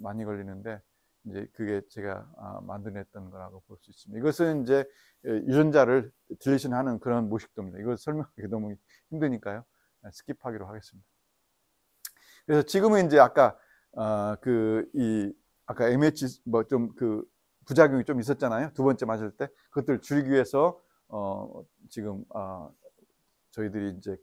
많이 걸리는데 이제 그게 제가 만들어냈던 거라고 볼 수 있습니다. 이것은 이제 유전자를 딜리션하는 그런 모식도입니다. 이걸 설명하기 너무 힘드니까요. 스킵하기로 하겠습니다. 그래서 지금은 이제 아까 아까 MH 뭐 좀 그 부작용이 좀 있었잖아요. 두 번째 맞을 때 그것들 줄이기 위해서 지금 저희들이 이제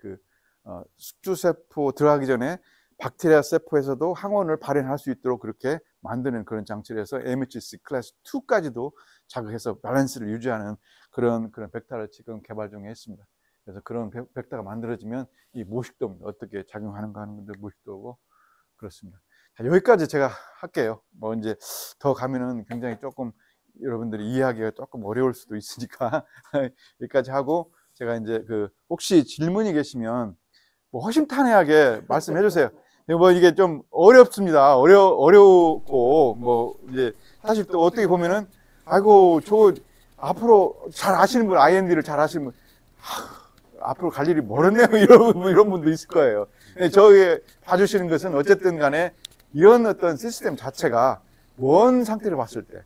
숙주세포 들어가기 전에 박테리아 세포에서도 항원을 발현할 수 있도록 그렇게 만드는 그런 장치를 해서 MHC 클래스 2까지도 자극해서 밸런스를 유지하는 그런 벡터를 지금 개발 중에 있습니다. 그래서 그런 벡터가 만들어지면 이 모식도입니다. 어떻게 작용하는가 하는 건데 모식도고 그렇습니다. 자, 여기까지 제가 할게요. 뭐 이제 더 가면은 굉장히 조금 여러분들이 이해하기가 조금 어려울 수도 있으니까 여기까지 하고 제가 이제 혹시 질문이 계시면 뭐 허심탄회하게 말씀해 주세요. 뭐 이게 좀 어렵습니다. 어렵고 뭐 이제 사실 또 어떻게 보면은 아이고 저 앞으로 잘 아시는 분 IND를 잘 아시는 분 앞으로 갈 일이 멀었네요. 이런 분도 있을 거예요. 저기 봐주시는 것은 어쨌든 간에 이런 어떤 시스템 자체가 원 상태를 봤을 때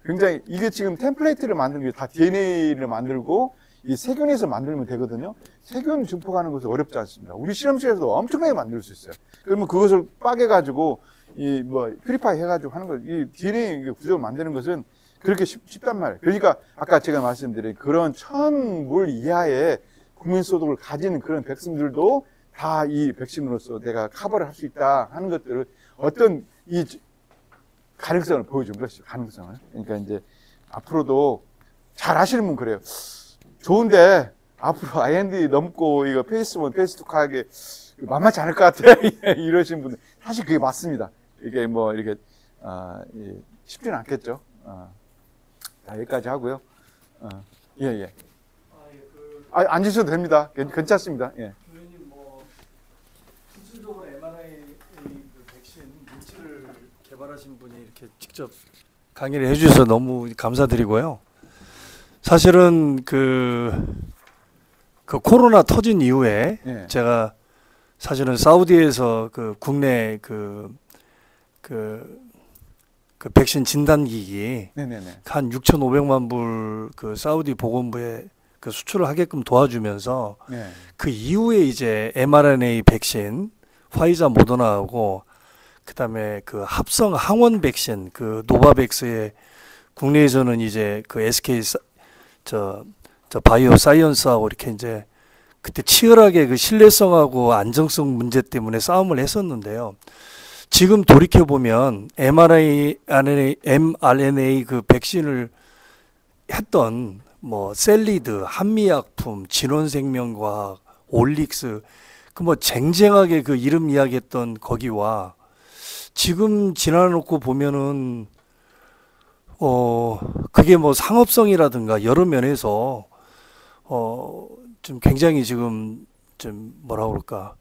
굉장히 이게 지금 템플레이트를 만드는 게 다 DNA를 만들고 이 세균에서 만들면 되거든요. 세균 증폭하는 것은 어렵지 않습니다. 우리 실험실에서도 엄청나게 만들 수 있어요. 그러면 그것을 빠개가지고 퓨리파이 해가지고 하는 거, 이 DNA 구조를 만드는 것은 그렇게 쉽단 말이에요. 그러니까 아까 제가 말씀드린 그런 1000물 이하의 국민소득을 가진 그런 백성들도 다 이 백신으로서 내가 커버를 할 수 있다 하는 것들을 어떤 이 가능성을 보여준 것이죠. 가능성을. 그러니까 이제 앞으로도 잘 아시는 분 그래요. 좋은데 앞으로 IND 넘고 이거 페이스 1, 페이스 2 가게 만만치 않을 것 같아. 이러신 분들 사실 그게 맞습니다. 이게 뭐 이렇게 쉽지는 않겠죠. 자, 여기까지 하고요. 예. 앉으셔도 됩니다. 괜찮습니다. 예. 교수님 뭐 실질적으로 mRNA 백신 물질을 개발하신 분이 이렇게 직접 강의를 해주셔서 너무 감사드리고요. 사실은 그 코로나 터진 이후에 예. 제가 사실은 사우디에서 국내 백신 진단기기 네네네. 한 6,500만 불 사우디 보건부에 수출을 하게끔 도와주면서 네. 그 이후에 이제 mRNA 백신 화이자 모더나하고 그다음에 합성 항원 백신 노바백스의 국내에서는 이제 SK 저 바이오 사이언스하고 이렇게 이제 그때 치열하게 신뢰성하고 안정성 문제 때문에 싸움을 했었는데요. 지금 돌이켜 보면 mRNA 백신을 했던 뭐 셀리드, 한미약품, 진원생명과학, 올릭스 뭐 쟁쟁하게 이름 이야기했던 거기와 지금 지나놓고 보면은 그게 뭐 상업성이라든가 여러 면에서 좀 굉장히 지금 좀 뭐라 그럴까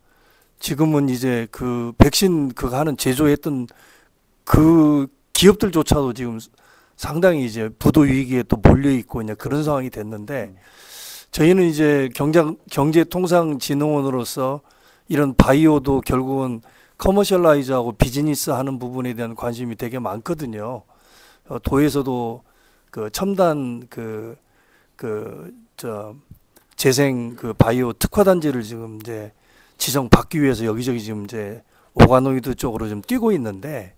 지금은 이제 백신 하는 제조했던 기업들조차도 지금 상당히 이제 부도 위기에 또 몰려 있고 이제 그런 상황이 됐는데 저희는 이제 경제통상진흥원으로서 이런 바이오도 결국은 커머셜라이즈하고 비즈니스 하는 부분에 대한 관심이 되게 많거든요. 도에서도 첨단 재생 바이오 특화단지를 지금 이제 지정받기 위해서 여기저기 지금 이제 오가노이드 쪽으로 좀 뛰고 있는데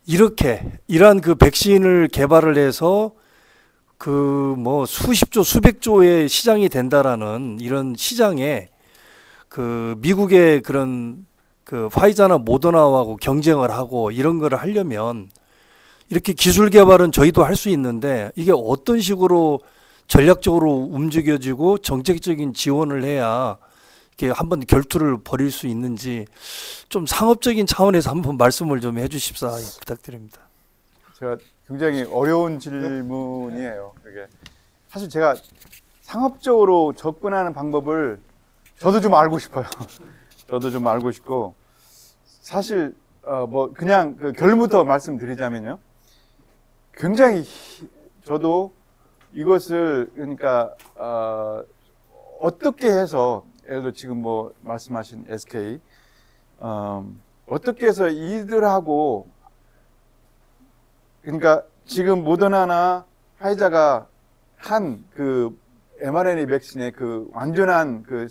이러한 백신을 개발을 해서 뭐 수십조 수백조의 시장이 된다라는 이런 시장에 미국의 그런 화이자나 모더나하고 경쟁을 하고 이런 거를 하려면 이렇게 기술 개발은 저희도 할 수 있는데 이게 어떤 식으로 전략적으로 움직여지고 정책적인 지원을 해야 이렇게 한번 결투를 벌일 수 있는지 좀 상업적인 차원에서 한번 말씀을 좀 해주십사 부탁드립니다. 제가 굉장히 어려운 질문이에요. 그게 사실 제가 상업적으로 접근하는 방법을 저도 좀 알고 싶어요. 저도 좀 알고 싶고 사실 뭐 그냥 결론부터 말씀드리자면요. 굉장히 저도 이것을 그러니까 어떻게 해서 예를 들어 지금 뭐 말씀하신 SK 어떻게 해서 이들하고 그러니까 지금 모더나나 화이자가 한 그 mRNA 백신의 그 완전한 그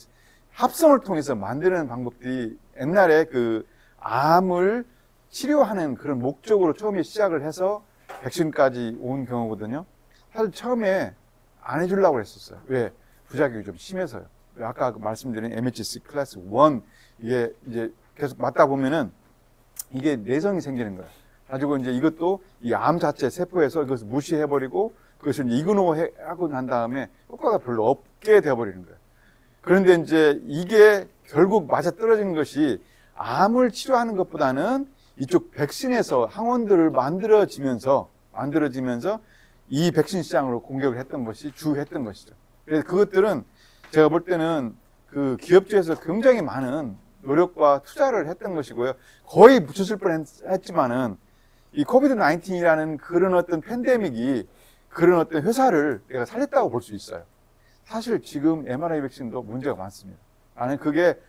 합성을 통해서 만드는 방법들이 옛날에 그 암을 치료하는 그런 목적으로 처음에 시작을 해서 백신까지 온 경우거든요. 사실 처음에 안 해주려고 했었어요. 왜? 부작용이 좀 심해서요. 아까 말씀드린 MHC 클래스 1 이게 이제 계속 맞다 보면은 이게 내성이 생기는 거예요. 가지고 이제 이것도 이 암 자체 세포에서 이것을 무시해버리고 그것을 이그노하고 난 다음에 효과가 별로 없게 되어버리는 거예요. 그런데 이제 이게 결국 맞아 떨어지는 것이 암을 치료하는 것보다는 이쪽 백신에서 항원들을 만들어지면서 이 백신 시장으로 공격을 했던 것이 주했던 것이죠. 그래서 그것들은 제가 볼 때는 그 기업주에서 굉장히 많은 노력과 투자를 했던 것이고요. 거의 묻혔을 뻔했지만은 이 코비드 19이라는 그런 어떤 팬데믹이 그런 어떤 회사를 내가 살렸다고 볼 수 있어요. 사실 지금 mRNA 백신도 문제가 많습니다. 나는 그게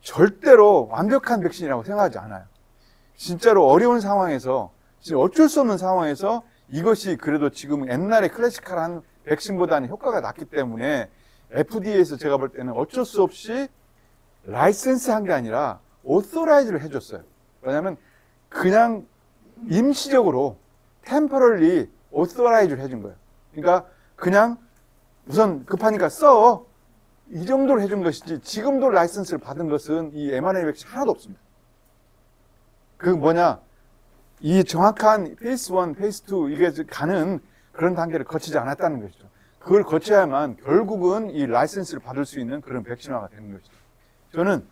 절대로 완벽한 백신이라고 생각하지 않아요. 진짜로 어려운 상황에서, 진짜 어쩔 수 없는 상황에서 이것이 그래도 지금 옛날에 클래시컬한 백신보다는 효과가 낮기 때문에 FDA에서 제가 볼 때는 어쩔 수 없이 라이센스 한 게 아니라 오토라이즈를 해줬어요. 왜냐하면 그냥 임시적으로 템퍼럴리 오토라이즈를 해준 거예요. 그러니까 그냥 우선 급하니까 써. 이 정도로 해준 것이지 지금도 라이센스를 받은 것은 이 mRNA 백신 하나도 없습니다. 그 뭐냐, 이 정확한 페이스 1, 페이스 2 이게 가는 그런 단계를 거치지 않았다는 것이죠. 그걸 거쳐야만 결국은 이 라이센스를 받을 수 있는 그런 백신화가 되는 것이죠. 저는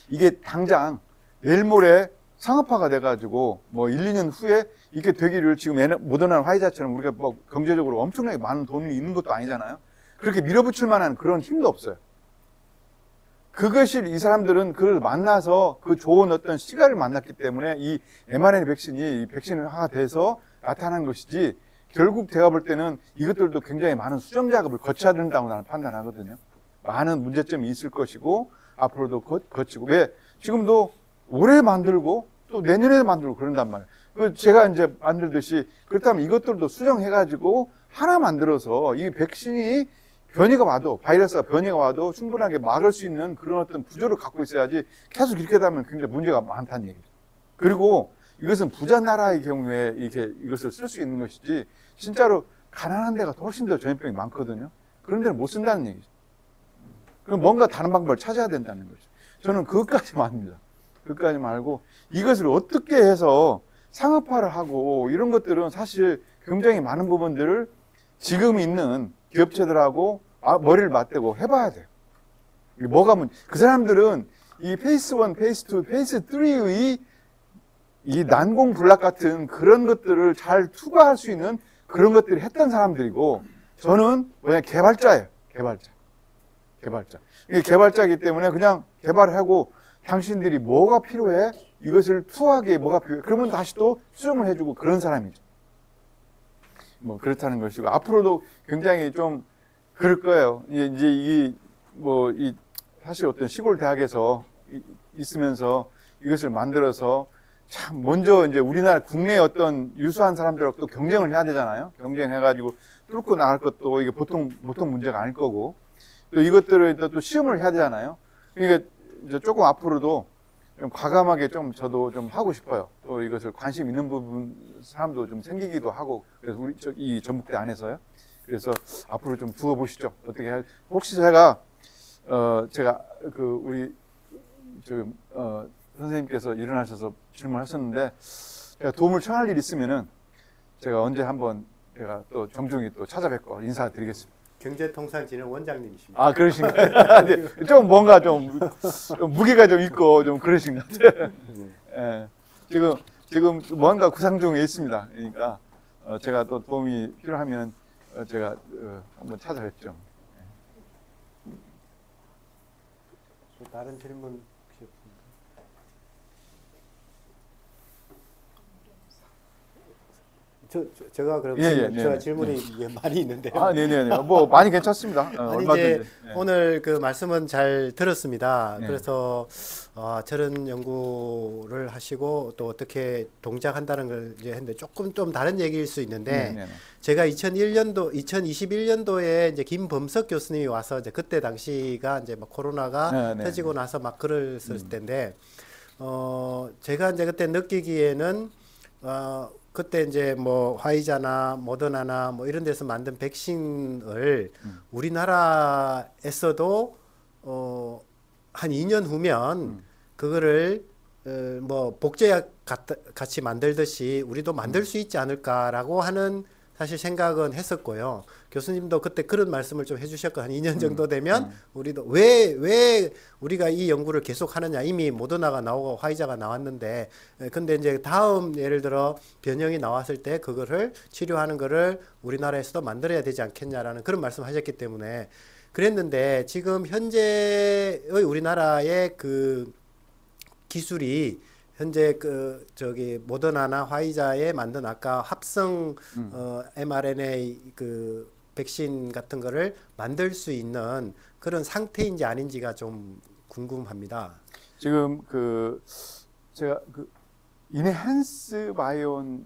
이게 당장 내일 모레 상업화가 돼가지고 뭐 1, 2년 후에 이게 되기를 지금 모더나 화이자처럼 우리가 뭐 경제적으로 엄청나게 많은 돈이 있는 것도 아니잖아요. 그렇게 밀어붙일 만한 그런 힘도 없어요. 그것이 이 사람들은 그걸 만나서 그 좋은 어떤 시간을 만났기 때문에 이 mRNA 백신이 이 백신화가 돼서 나타난 것이지 결국 제가 볼 때는 이것들도 굉장히 많은 수정 작업을 거쳐야 된다고 나는 판단하거든요. 많은 문제점이 있을 것이고 앞으로도 거치고 왜 지금도 올해 만들고 또 내년에 만들고 그런단 말이에요. 제가 이제 만들듯이 그렇다면 이것들도 수정해가지고 하나 만들어서 이 백신이 변이가 와도 바이러스가 변이가 와도 충분하게 막을 수 있는 그런 어떤 구조를 갖고 있어야지 계속 이렇게 되면 굉장히 문제가 많다는 얘기죠. 그리고 이것은 부자 나라의 경우에 이것을 쓸 수 있는 것이지 진짜로 가난한 데가 훨씬 더 전염병이 많거든요. 그런 데는 못 쓴다는 얘기죠. 그럼 뭔가 다른 방법을 찾아야 된다는 거죠. 저는 그것까지만 합니다. 그것까지 말고 이것을 어떻게 해서 상업화를 하고 이런 것들은 사실 굉장히 많은 부분들을 지금 있는 기업체들하고 머리를 맞대고 해봐야 돼요. 그 사람들은 이 페이스 1, 페이스 2, 페이스 3의 이 난공불락 같은 그런 것들을 잘 투과할 수 있는 그런 것들을 했던 사람들이고 저는 뭐냐 개발자예요. 개발자. 이게 개발자이기 때문에 그냥 개발을 하고 당신들이 뭐가 필요해? 이것을 투하하게 뭐가 필요해? 그러면 다시 또 수정을 해주고 그런 사람이죠. 뭐 그렇다는 것이고 앞으로도 굉장히 좀 그럴 거예요. 이제 사실 어떤 시골 대학에서 있으면서 이것을 만들어서 참 먼저 이제 우리나라 국내의 어떤 유수한 사람들하고 또 경쟁을 해야 되잖아요. 경쟁해가지고 뚫고 나갈 것도 이게 보통 문제가 아닐 거고 또 이것들을 또 시험을 해야 되잖아요. 그러니까 이제 조금 앞으로도 좀 과감하게 좀 저도 좀 하고 싶어요. 또 이것을 관심 있는 부분 사람도 좀 생기기도 하고 그래서 이 전북대 안에서요. 그래서 앞으로 좀 두어 보시죠. 어떻게 혹시 제가 우리 선생님께서 일어나셔서 질문하셨는데 제가 도움을 청할 일 있으면은 제가 언제 한번 제가 또 정중히 또 찾아뵙고 인사드리겠습니다. 경제통상진흥 원장님이십니다. 아, 그러신가요? 좀 뭔가 좀 무게가 좀 있고 좀 그러신 것 같아요. 예, 지금 뭔가 구상 중에 있습니다. 그러니까 제가 또 도움이 필요하면 제가 한번 찾아뵙죠. 다른 질문 혹시 없습니까? 제가 그럼 예, 예, 제가 네, 질문이 많이 있는데요. 아, 네네네. 뭐 많이 괜찮습니다. 아니 얼마든지. 이제 네. 오늘 그 말씀은 잘 들었습니다. 네. 그래서 저런 연구를 하시고 또 어떻게 동작한다는 걸 이제 했는데 조금 좀 다른 얘기일 수 있는데 네네네. 제가 2021년도에 이제 김범석 교수님이 와서 이제 그때 당시가 이제 막 코로나가 네, 네, 터지고 나서 막 글을 쓸 때인데 제가 이제 그때 느끼기에는 그때 이제 뭐 화이자나 모더나나 뭐 이런 데서 만든 백신을 우리나라에서도 한 2년 후면 그거를 뭐 복제약 같이 만들듯이 우리도 만들 수 있지 않을까라고 하는 사실 생각은 했었고요. 교수님도 그때 그런 말씀을 좀 해주셨고 한 2년 정도 되면 우리도 왜 우리가 이 연구를 계속 하느냐 이미 모더나가 나오고 화이자가 나왔는데 근데 이제 다음 예를 들어 변형이 나왔을 때 그거를 치료하는 거를 우리나라에서도 만들어야 되지 않겠냐라는 그런 말씀하셨기 때문에 그랬는데 지금 현재의 우리나라의 그 기술이 현재 그 저기 모더나나 화이자에 만든 아까 합성 mRNA 그 백신 같은 거를 만들 수 있는 그런 상태인지 아닌지가 좀 궁금합니다. 지금 그 제가 그 이네한스 바이온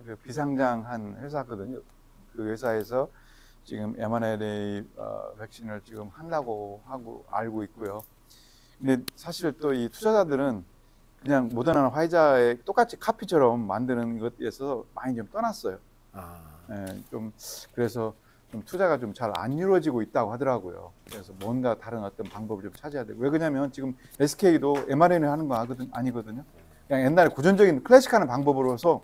그 비상장한 회사거든요. 그 회사에서 지금 mRNA 백신을 지금 한다고 하고 알고 있고요. 근데 사실 또 이 투자자들은 그냥 모더나나 화이자의 똑같이 카피처럼 만드는 것에서 많이 좀 떠났어요. 좀 그래서 좀 투자가 좀 잘 안 이루어지고 있다고 하더라고요. 그래서 뭔가 다른 어떤 방법을 좀 찾아야 되고 왜 그러냐면 지금 SK도 mRNA 하는 거 아니거든요. 그냥 옛날에 고전적인 클래식하는 방법으로서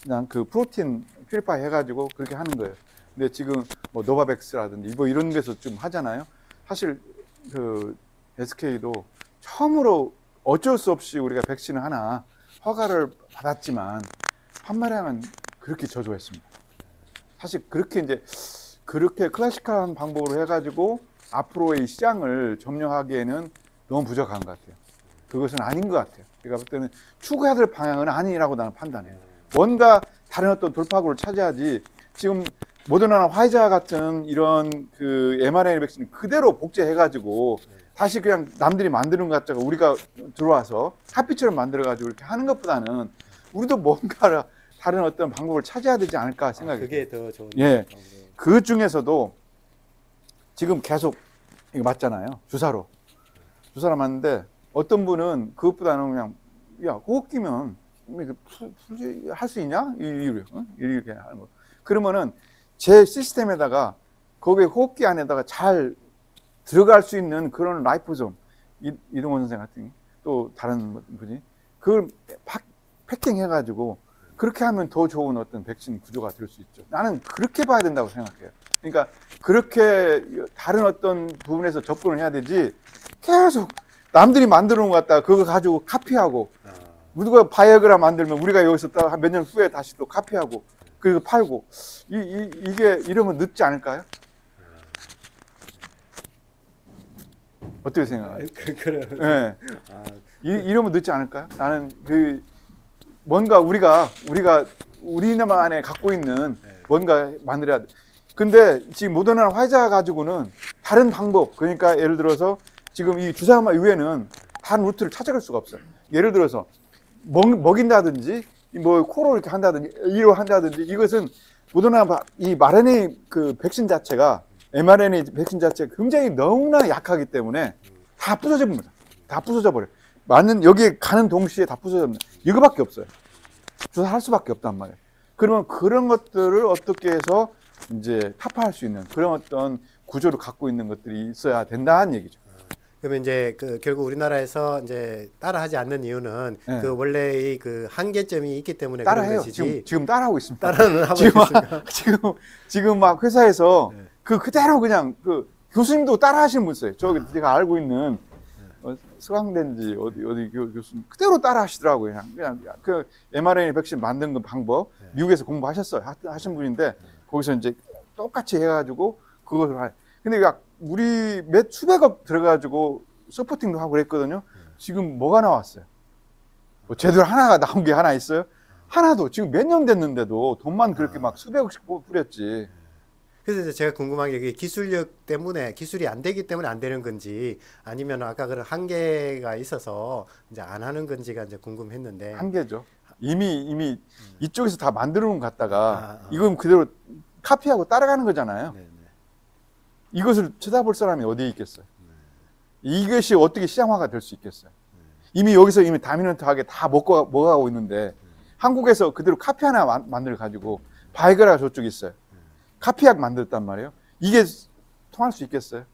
그냥 그 프로틴 퓨리파이 해가지고 그렇게 하는 거예요. 근데 지금 뭐 노바백스라든지 뭐 이런 데서 좀 하잖아요. 사실 그 SK도 처음으로 어쩔 수 없이 우리가 백신을 하나 허가를 받았지만 판매량은 그렇게 저조했습니다. 사실 그렇게 이제 그렇게 클래식한 방법으로 해가지고 앞으로의 시장을 점령하기에는 너무 부족한 것 같아요. 그것은 아닌 것 같아요. 제가 볼 때는 추구해야 될 방향은 아니라고 나는 판단해요. 뭔가 다른 어떤 돌파구를 찾아야지 지금 모더나나 화이자 같은 이런 그 mRNA 백신을 그대로 복제해가지고 다시 그냥 남들이 만드는 것 같다가 우리가 들어와서 카피처럼 만들어가지고 이렇게 하는 것보다는 우리도 뭔가 다른 어떤 방법을 찾아야 되지 않을까 생각해요. 그게 더 좋은. 예. 그 중에서도 지금 계속 이거 맞잖아요. 주사로 맞는데 어떤 분은 그것보다는 그냥 야 호흡 끼면 할 수 있냐? 이렇게 하는 거. 그러면은 제 시스템에다가 거기에 호흡기 안에다가 잘 들어갈 수 있는 그런 라이포솜 이동원 선생 같은 또 다른 분이 그걸 패킹 해가지고 그렇게 하면 더 좋은 어떤 백신 구조가 될 수 있죠. 나는 그렇게 봐야 된다고 생각해요. 그러니까 그렇게 다른 어떤 부분에서 접근을 해야 되지 계속 남들이 만들어 놓은 것 같다 그거 가지고 카피하고 누가 바이오그라 만들면 우리가 여기서 몇 년 후에 다시 또 카피하고 그리고 팔고 이게 이러면 늦지 않을까요? 어떻게 생각해요? 네. 이러면 늦지 않을까요? 나는 그 뭔가 우리나라만에 갖고 있는 뭔가 만들어야 돼. 근데 지금 모더나 화이자 가지고는 다른 방법, 그러니까 예를 들어서 지금 이 주사 이외에는 다른 루트를 찾아갈 수가 없어요. 예를 들어서 먹인다든지 뭐 코로 이렇게 한다든지 이로 한다든지 이것은 모더나 이 mRNA 그 백신 자체가 mRNA 백신 자체가 굉장히 너무나 약하기 때문에 다 부서져 버립니다. 다 부서져 버려요. 맞는 여기에 가는 동시에 다 부서져 버립니다. 이거밖에 없어요. 주사할 수밖에 없단 말이에요. 그러면 그런 것들을 어떻게 해서 이제 타파할 수 있는 그런 어떤 구조를 갖고 있는 것들이 있어야 된다는 얘기죠. 그러면 이제 그 결국 우리나라에서 이제 따라하지 않는 이유는 네. 그 원래의 그 한계점이 있기 때문에 따라해요. 그런 것이지. 지금 따라하고 있습니다. 따라는 하고 있습니까? 지금 막 회사에서 네. 그대로 그냥 그 교수님도 따라하시는 분 있어요. 제가 알고 있는 수강된지 어디 교수님 그대로 따라하시더라고요. 그냥 그 mRNA 백신 만든 그 방법 미국에서 공부하셨어요. 하신 분인데 거기서 이제 똑같이 해가지고 그것을 할. 근데 우리 몇 수백억 들어가지고 서포팅도 하고 그랬거든요. 지금 뭐가 나왔어요? 뭐 제대로 하나가 나온 게 하나 있어요? 하나도 지금 몇 년 됐는데도 돈만 그렇게 막 수백억씩 뿌렸지. 그래서 이제 제가 궁금한 게 이게 기술력 때문에 기술이 안 되기 때문에 안 되는 건지 아니면 아까 그런 한계가 있어서 이제 안 하는 건지가 이제 궁금했는데 한계죠. 이미 이쪽에서 다 만들어 놓은 것 같다가 아. 이건 그대로 카피하고 따라가는 거잖아요. 네, 네. 이것을 쳐다볼 사람이 어디에 있겠어요? 이것이 어떻게 시장화가 될 수 있겠어요? 이미 여기서 이미 다미넌트하게 다 먹어가고 있는데 한국에서 그대로 카피 하나 만들어 가지고 바이그라가 저쪽에 있어요. 카피약 만들었단 말이에요. 이게 통할 수 있겠어요?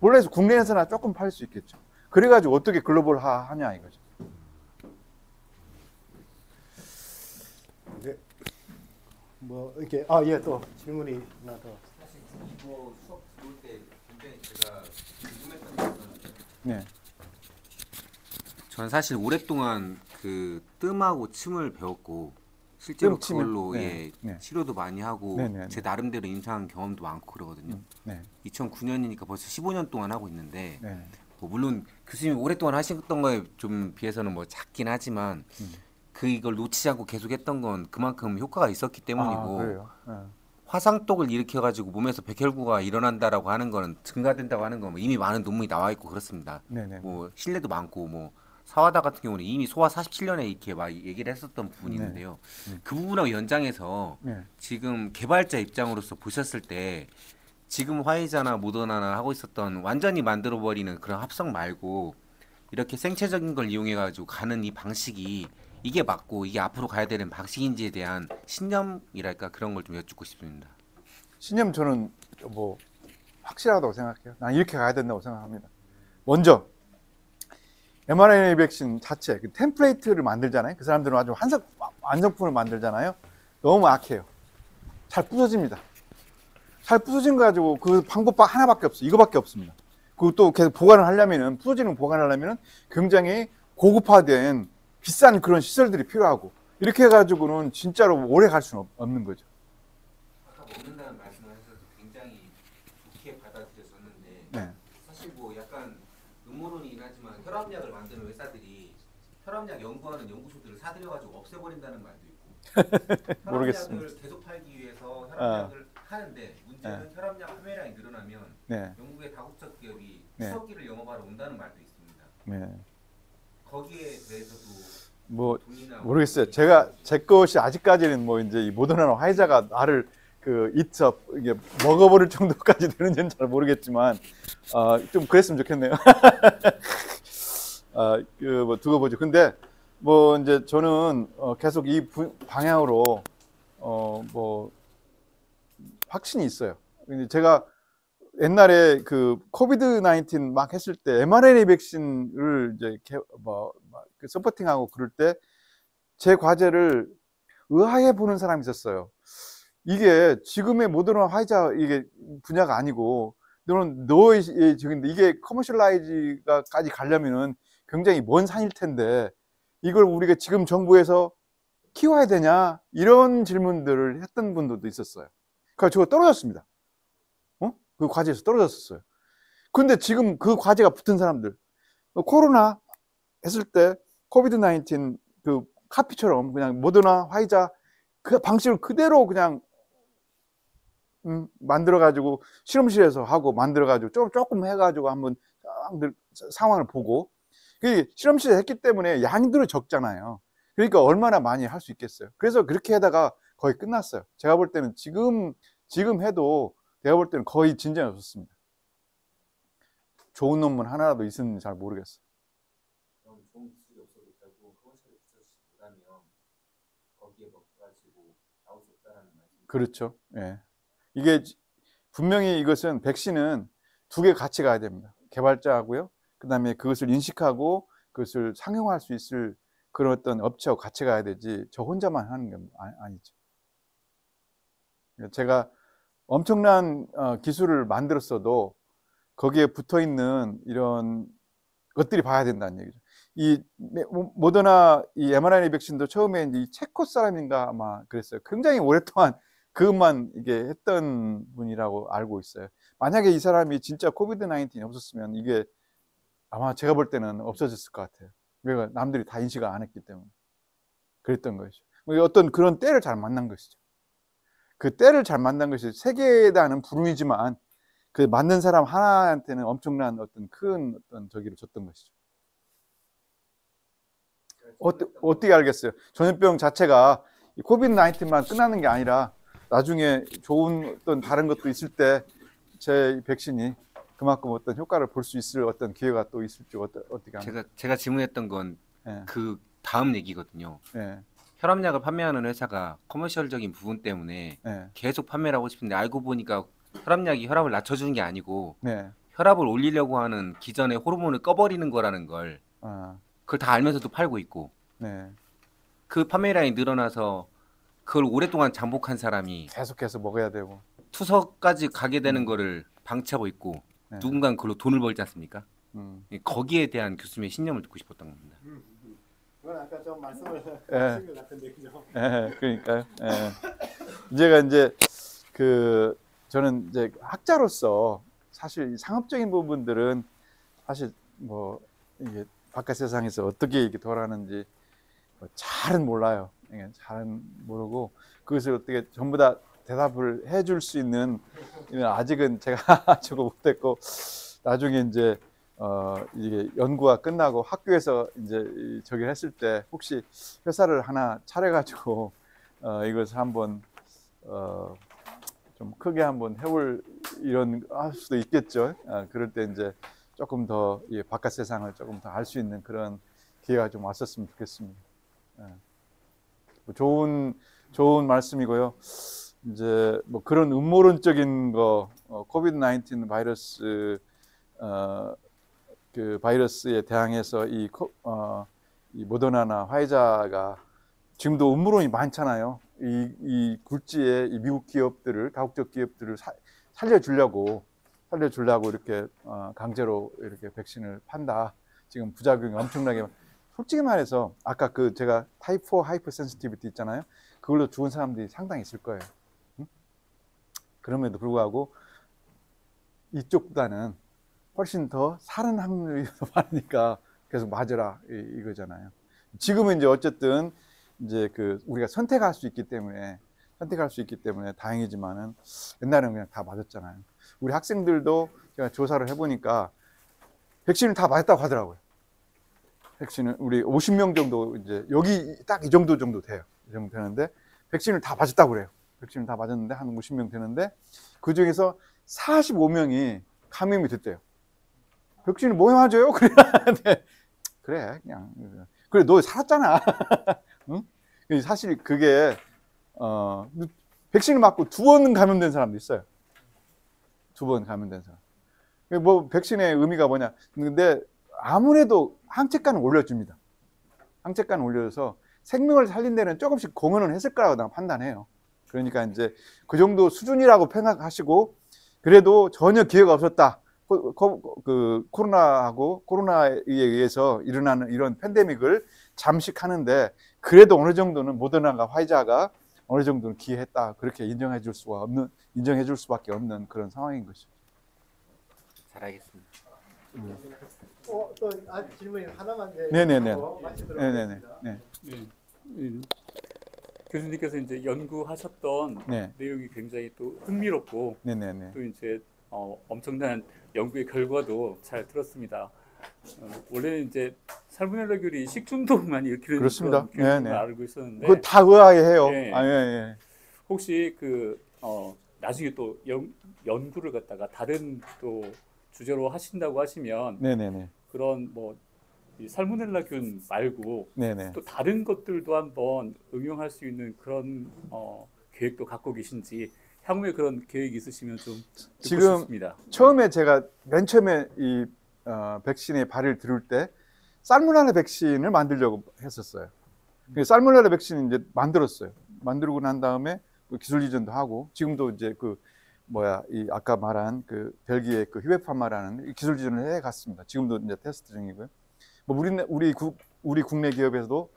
몰라서 국내에서나 조금 팔 수 있겠죠. 그래가지고 어떻게 글로벌 하냐 이거죠. 네. 뭐 이렇게 예, 또 질문이 하나 더. 사실 이거 수업 들어올 때 굉장히 제가 궁금했던 것은 네. 저는 사실 오랫동안 그 뜸하고 침을 배웠고 실제로 뜸, 침을? 그걸로 네, 예, 네. 치료도 많이 하고 네, 네, 네. 제 나름대로 임상 경험도 많고 그러거든요. 네. 2009년이니까 벌써 15년 동안 하고 있는데 네. 뭐 물론 교수님이 오랫동안 하셨던 거에 좀 비해서는 뭐 작긴 하지만 그걸 놓치지 않고 계속했던 건 그만큼 효과가 있었기 때문이고 그래요. 네. 화상독을 일으켜가지고 몸에서 백혈구가 일어난다라고 하는 거는 증가된다고 하는 건 이미 많은 논문이 나와 있고 그렇습니다. 네네. 뭐 신뢰도 많고 뭐 사와다 같은 경우는 이미 소화 47년에 이렇게 막 얘기를 했었던 부분이 네. 있는데요. 그 부분하고 연장해서 네. 지금 개발자 입장으로서 보셨을 때 지금 화이자나 모더나나 하고 있었던 완전히 만들어버리는 그런 합성 말고 이렇게 생체적인 걸 이용해가지고 가는 이 방식이 이게 맞고 이게 앞으로 가야 되는 방식인지에 대한 신념이랄까 그런 걸 좀 여쭙고 싶습니다. 신념 저는 뭐 확실하다고 생각해요. 난 이렇게 가야 된다고 생각합니다. 먼저 mRNA 백신 자체 그 템플레이트를 만들잖아요. 그 사람들은 아주 완성품을 만들잖아요. 너무 악해요. 잘 부서집니다. 잘 부서진 거 가지고 그 방법 하나밖에 없어요. 이거밖에 없습니다. 그리고 또 계속 보관을 하려면은 부서지는 보관을 하려면은 굉장히 고급화된 비싼 그런 시설들이 필요하고 이렇게 해가지고는 진짜로 오래 갈 수는 없는 거죠. 아까 먹는다는 말씀을 하셔서 굉장히 좋게 받아들여졌는데 네. 사실 뭐 약간 음모론이긴 하지만 혈압약을 만드는 회사들이 혈압약 연구하는 연구소들을 사들여가지고 없애버린다는 말도 있고 모르겠습니다. 혈압약을 계속 팔기 위해서 혈압약을 하는데 문제는 혈압약 판매량이 늘어나면 네. 영국의 다국적 기업이 네. 추석기를 영업하러 온다는 말도 있습니다. 네. 거기에 대해서도 뭐 돈이나 모르겠어요. 제 것이 아직까지는 뭐 이제 이 모더나나 화이자가 나를 그 이첩 이게 먹어버릴 정도까지 되는지는 잘 모르겠지만 좀 그랬으면 좋겠네요. 그 뭐 두고 보죠. 근데 뭐 이제 저는 계속 이 방향으로 뭐 확신이 있어요. 근데 제가 옛날에 그 코비드 19 막 했을 때 mRNA 백신을 이제 서포팅하고 그럴 때 제 과제를 의아해 보는 사람이 있었어요. 이게 지금의 모더나 화이자 이게 분야가 아니고 너의 적인데 이게 커머셜라이즈가까지 가려면은 굉장히 먼 산일 텐데 이걸 우리가 지금 정부에서 키워야 되냐 이런 질문들을 했던 분들도 있었어요. 그러니까 저거 떨어졌습니다. 그 과제에서 떨어졌었어요. 근데 지금 그 과제가 붙은 사람들 코로나 했을 때 코비드 19 그 카피처럼 그냥 모더나 화이자 그 방식을 그대로 그냥 만들어 가지고 실험실에서 하고 만들어 가지고 조금 해 가지고 한번 상황을 보고 그 실험실에 했기 때문에 양들이 적잖아요. 그러니까 얼마나 많이 할 수 있겠어요. 그래서 그렇게 하다가 거의 끝났어요. 제가 볼 때는 지금 해도 제가 볼 때는 거의 진전이 없었습니다. 좋은 논문 하나라도 있었는지 잘 모르겠어요. 그럼 좋은 기술이 없어도 결국 커머셜에 붙여지지 못하면 거기에 먹혀가지고 나올 수 없다라는 말씀. 그렇죠. 예. 이게 분명히 이것은 백신은 두 개 같이 가야 됩니다. 개발자하고요. 그다음에 그것을 인식하고 그것을 상용할 수 있을 그런 어떤 업체하고 같이 가야 되지 저 혼자만 하는 게 아니죠. 제가 엄청난 기술을 만들었어도 거기에 붙어 있는 이런 것들이 봐야 된다는 얘기죠. 이 모더나 이 mRNA 백신도 처음에 이제 이 체코 사람인가 아마 그랬어요. 굉장히 오랫동안 그것만 이게 했던 분이라고 알고 있어요. 만약에 이 사람이 진짜 코비드 19이 없었으면 이게 아마 제가 볼 때는 없어졌을 것 같아요. 왜냐면 남들이 다 인식을 안 했기 때문에 그랬던 것이죠. 어떤 그런 때를 잘 만난 것이죠. 그 때를 잘 만난 것이 세계에다는 불운이지만 그 만든 사람 하나한테는 엄청난 어떤 큰 어떤 저기를 줬던 것이죠. 어떻게 알겠어요? 전염병 자체가 코비드 19만 끝나는 게 아니라 나중에 좋은 어떤 다른 것도 있을 때 제 백신이 그만큼 어떤 효과를 볼 수 있을 어떤 기회가 또 있을지 어떻게 합니까? 제가 질문했던 건 그 예. 다음 얘기거든요. 예. 혈압약을 판매하는 회사가 커머셜적인 부분 때문에 예. 계속 판매를 하고 싶은데 알고 보니까 혈압약이 혈압을 낮춰주는 게 아니고 네. 혈압을 올리려고 하는 기존의 호르몬을 꺼버리는 거라는 걸 그걸 다 알면서도 팔고 있고 네. 그 판매량이 늘어나서 그걸 오랫동안 잠복한 사람이 계속해서 먹어야 되고. 투석까지 가게 되는 거를 방치하고 있고 네. 누군가는 그걸로 돈을 벌지 않습니까? 음. 거기에 대한 교수님의 신념을 듣고 싶었던 겁니다. 그건 아까 좀 말씀을 예. 하신 것 같은데 그죠? 예, 그러니까요. 예. 제가 이제 저는 이제 학자로서 사실 이 상업적인 부분들은 사실 뭐 이게 바깥 세상에서 어떻게 이게 돌아가는지 뭐 잘은 몰라요. 예, 잘은 모르고 그것을 어떻게 전부 다 대답을 해줄 수 있는 아직은 제가 저거 못했고 나중에 이제 이게 연구가 끝나고 학교에서 이제 저기를 했을 때 혹시 회사를 하나 차려가지고 이것을 한번 좀 크게 한번 해볼 이런 할 수도 있겠죠. 그럴 때 이제 조금 더 이 바깥 세상을 조금 더 알 수 있는 그런 기회가 좀 왔었으면 좋겠습니다. 뭐 좋은 말씀이고요. 이제 뭐 그런 음모론적인 거 코비드 19 바이러스 그 바이러스에 대항해서 이 모더나나 화이자가 지금도 음모론이 많잖아요. 이 굴지에 이 미국 기업들을 다국적 기업들을 살려주려고 이렇게 강제로 이렇게 백신을 판다. 지금 부작용이 엄청나게 솔직히 말해서 아까 그 제가 타입 4 하이퍼 센시티비티 있잖아요. 그걸로 죽은 사람들이 상당히 있을 거예요. 응? 그럼에도 불구하고 이쪽보다는 훨씬 더 사는 확률이 더 많으니까 계속 맞으라 이거잖아요. 지금은 이제 어쨌든 이제 우리가 선택할 수 있기 때문에 다행이지만은 옛날에는 그냥 다 맞았잖아요. 우리 학생들도 제가 조사를 해보니까 백신을 다 맞았다고 하더라고요. 백신은 우리 50명 정도 이제 여기 딱 이 정도 돼요. 이 정도 되는데 백신을 다 맞았다고 그래요. 백신을 다 맞았는데 한 50명 되는데 그 중에서 45명이 감염이 됐대요. 백신을 뭐 맞아요? 그래 그냥 그래 너 살았잖아. 응? 사실 그게 백신을 맞고 2번 감염된 사람도 있어요. 2번 감염된 사람. 뭐 백신의 의미가 뭐냐? 근데 아무래도 항체가는 올려줍니다. 항체가는 올려줘서 생명을 살린 데는 조금씩 공헌을 했을 거라고 난 판단해요. 그러니까 이제 그 정도 수준이라고 생각하시고 그래도 전혀 기회가 없었다. 코로나에 의해서 일어나는 이런 팬데믹을 잠식하는데 그래도 어느 정도는 모더나가 화이자가 어느 정도는 기여했다. 그렇게 인정해 줄 수밖에 없는 그런 상황인 것이죠. 잘 알겠습니다. 또 질문이 하나만 네네네. 네네네. 네. 교수님께서 이제 연구하셨던 네. 내용이 굉장히 또 흥미롭고 네네네. 또 이제 엄청난 연구의 결과도 잘 들었습니다. 원래는 이제 살모넬라균이 식중독만 일으키는 그렇습니다. 그런 네네. 알고 있었는데 그거 다 의아해요. 네. 예. 혹시 나중에 또 연구를 갖다가 다른 또 주제로 하신다고 하시면 네네네. 그런 이 살모넬라균 말고 네네. 또 다른 것들도 한번 응용할 수 있는 그런 계획도 갖고 계신지 향후에 그런 계획이 있으시면 좀 듣고 지금 싶습니다. 처음에 제가 맨 처음에 이 백신의 발을 들을 때 살모넬라 백신을 만들려고 했었어요. 살모넬라 백신을 이제 만들었어요. 만들고 난 다음에 기술 이전도 하고 지금도 이제 이 아까 말한 벨기에 히베파마라는 기술 이전을 해 갔습니다. 지금도 이제 테스트 중이고요. 우리 국내 기업에서도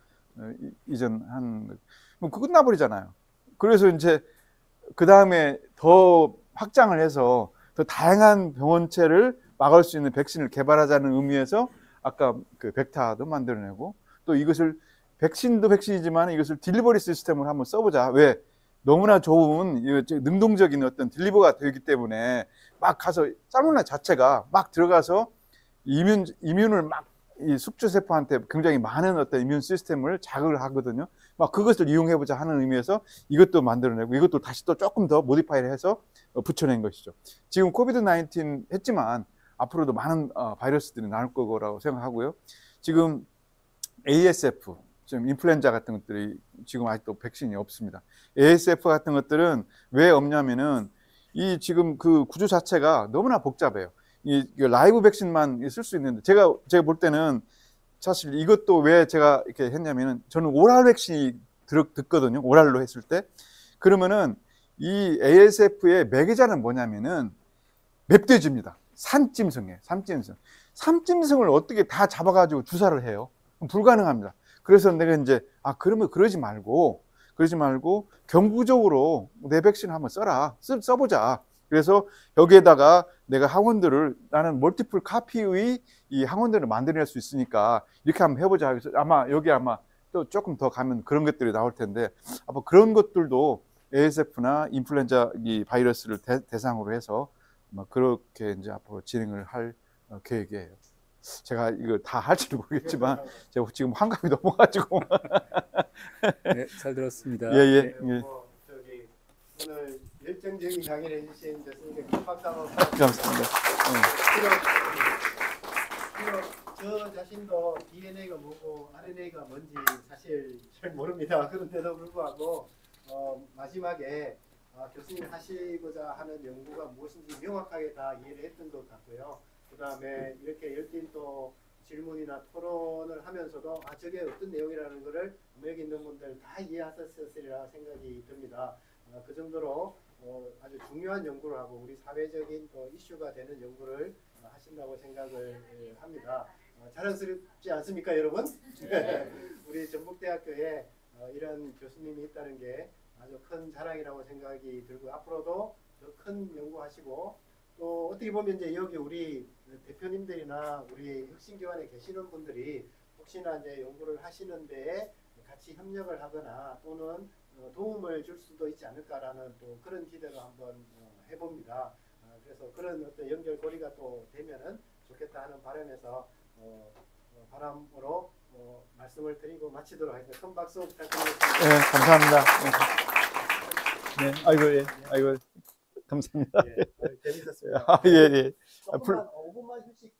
이전한 그 끝나버리잖아요. 그래서 이제 그 다음에 더 확장을 해서 더 다양한 병원체를 막을 수 있는 백신을 개발하자는 의미에서 아까 벡타도 만들어내고 또 이것을 백신도 백신이지만 이것을 딜리버리 시스템을 한번 써보자. 왜? 너무나 좋은 능동적인 어떤 딜리버가 되기 때문에 막 가서 살모넬라 자체가 막 들어가서 이뮨을 막 이 숙주세포한테 굉장히 많은 어떤 이뮨 시스템을 자극을 하거든요. 막 그것을 이용해보자 하는 의미에서 이것도 만들어내고 이것도 다시 또 조금 더 모디파이를 해서 붙여낸 것이죠. 지금 코비드 19 했지만 앞으로도 많은 바이러스들이 나올 거라고 생각하고요. 지금 ASF, 지금 인플루엔자 같은 것들이 지금 아직도 백신이 없습니다. ASF 같은 것들은 왜 없냐면은 이 지금 그 구조 자체가 너무나 복잡해요. 이 라이브 백신만 쓸 수 있는데 제가 볼 때는 사실 이것도 왜 제가 이렇게 했냐면은 저는 오랄 백신이 듣거든요. 오랄로 했을 때 그러면은 이 ASF의 매개자는 뭐냐면은 맵돼지입니다. 산짐승이에요. 산짐승을 어떻게 다 잡아가지고 주사를 해요? 불가능합니다. 그래서 내가 이제 그러면 그러지 말고 경구적으로 내 백신을 한번 써보자. 그래서 여기에다가 내가 항원들을 나는 멀티플 카피의 이 항원들을 만들어낼 수 있으니까 이렇게 한번 해보자. 그래서 여기 또 조금 더 가면 그런 것들이 나올 텐데 아마 그런 것들도 ASF나 인플루엔자 이 바이러스를 대상으로 해서 그렇게 이제 앞으로 진행을 할 계획이에요. 제가 이거 다 할지는 모르겠지만 제가 지금 환갑이 넘어가지고 네, 잘 들었습니다. 예. 오늘 열정적인 강의를 해주신 교수님께 큰 박수 한번 감사합니다. 저 자신도 DNA가 뭐고 RNA가 뭔지 사실 잘 모릅니다. 그런데도 불구하고 마지막에 교수님이 하시고자 하는 연구가 무엇인지 명확하게 다 이해를 했던 것 같고요. 그 다음에 이렇게 열띤 또 질문이나 토론을 하면서도 저게 어떤 내용이라는 것을 여기 있는 분들 다 이해하셨으리라 생각이 듭니다. 그 정도로 아주 중요한 연구를 하고 우리 사회적인 또 이슈가 되는 연구를 하신다고 생각을 합니다. 자랑스럽지 않습니까, 여러분? 우리 전북대학교에 이런 교수님이 있다는 게 아주 큰 자랑이라고 생각이 들고 앞으로도 더 큰 연구하시고 또 어떻게 보면 이제 여기 우리 대표님들이나 우리 혁신기관에 계시는 분들이 혹시나 이제 연구를 하시는 데에 같이 협력을 하거나 또는 도움을 줄 수도 있지 않을까라는 또 그런 기대를 한번 해봅니다. 그래서 그런 어떤 연결고리가 또 되면은 좋겠다 하는 바람에서 바람으로 말씀을 드리고 마치도록 하겠습니다. 큰 박수 부탁드리겠습니다. 네, 감사합니다. 네, 아이고, 감사합니다. 재밌었습니다. 예. 조금만 5분만 휴식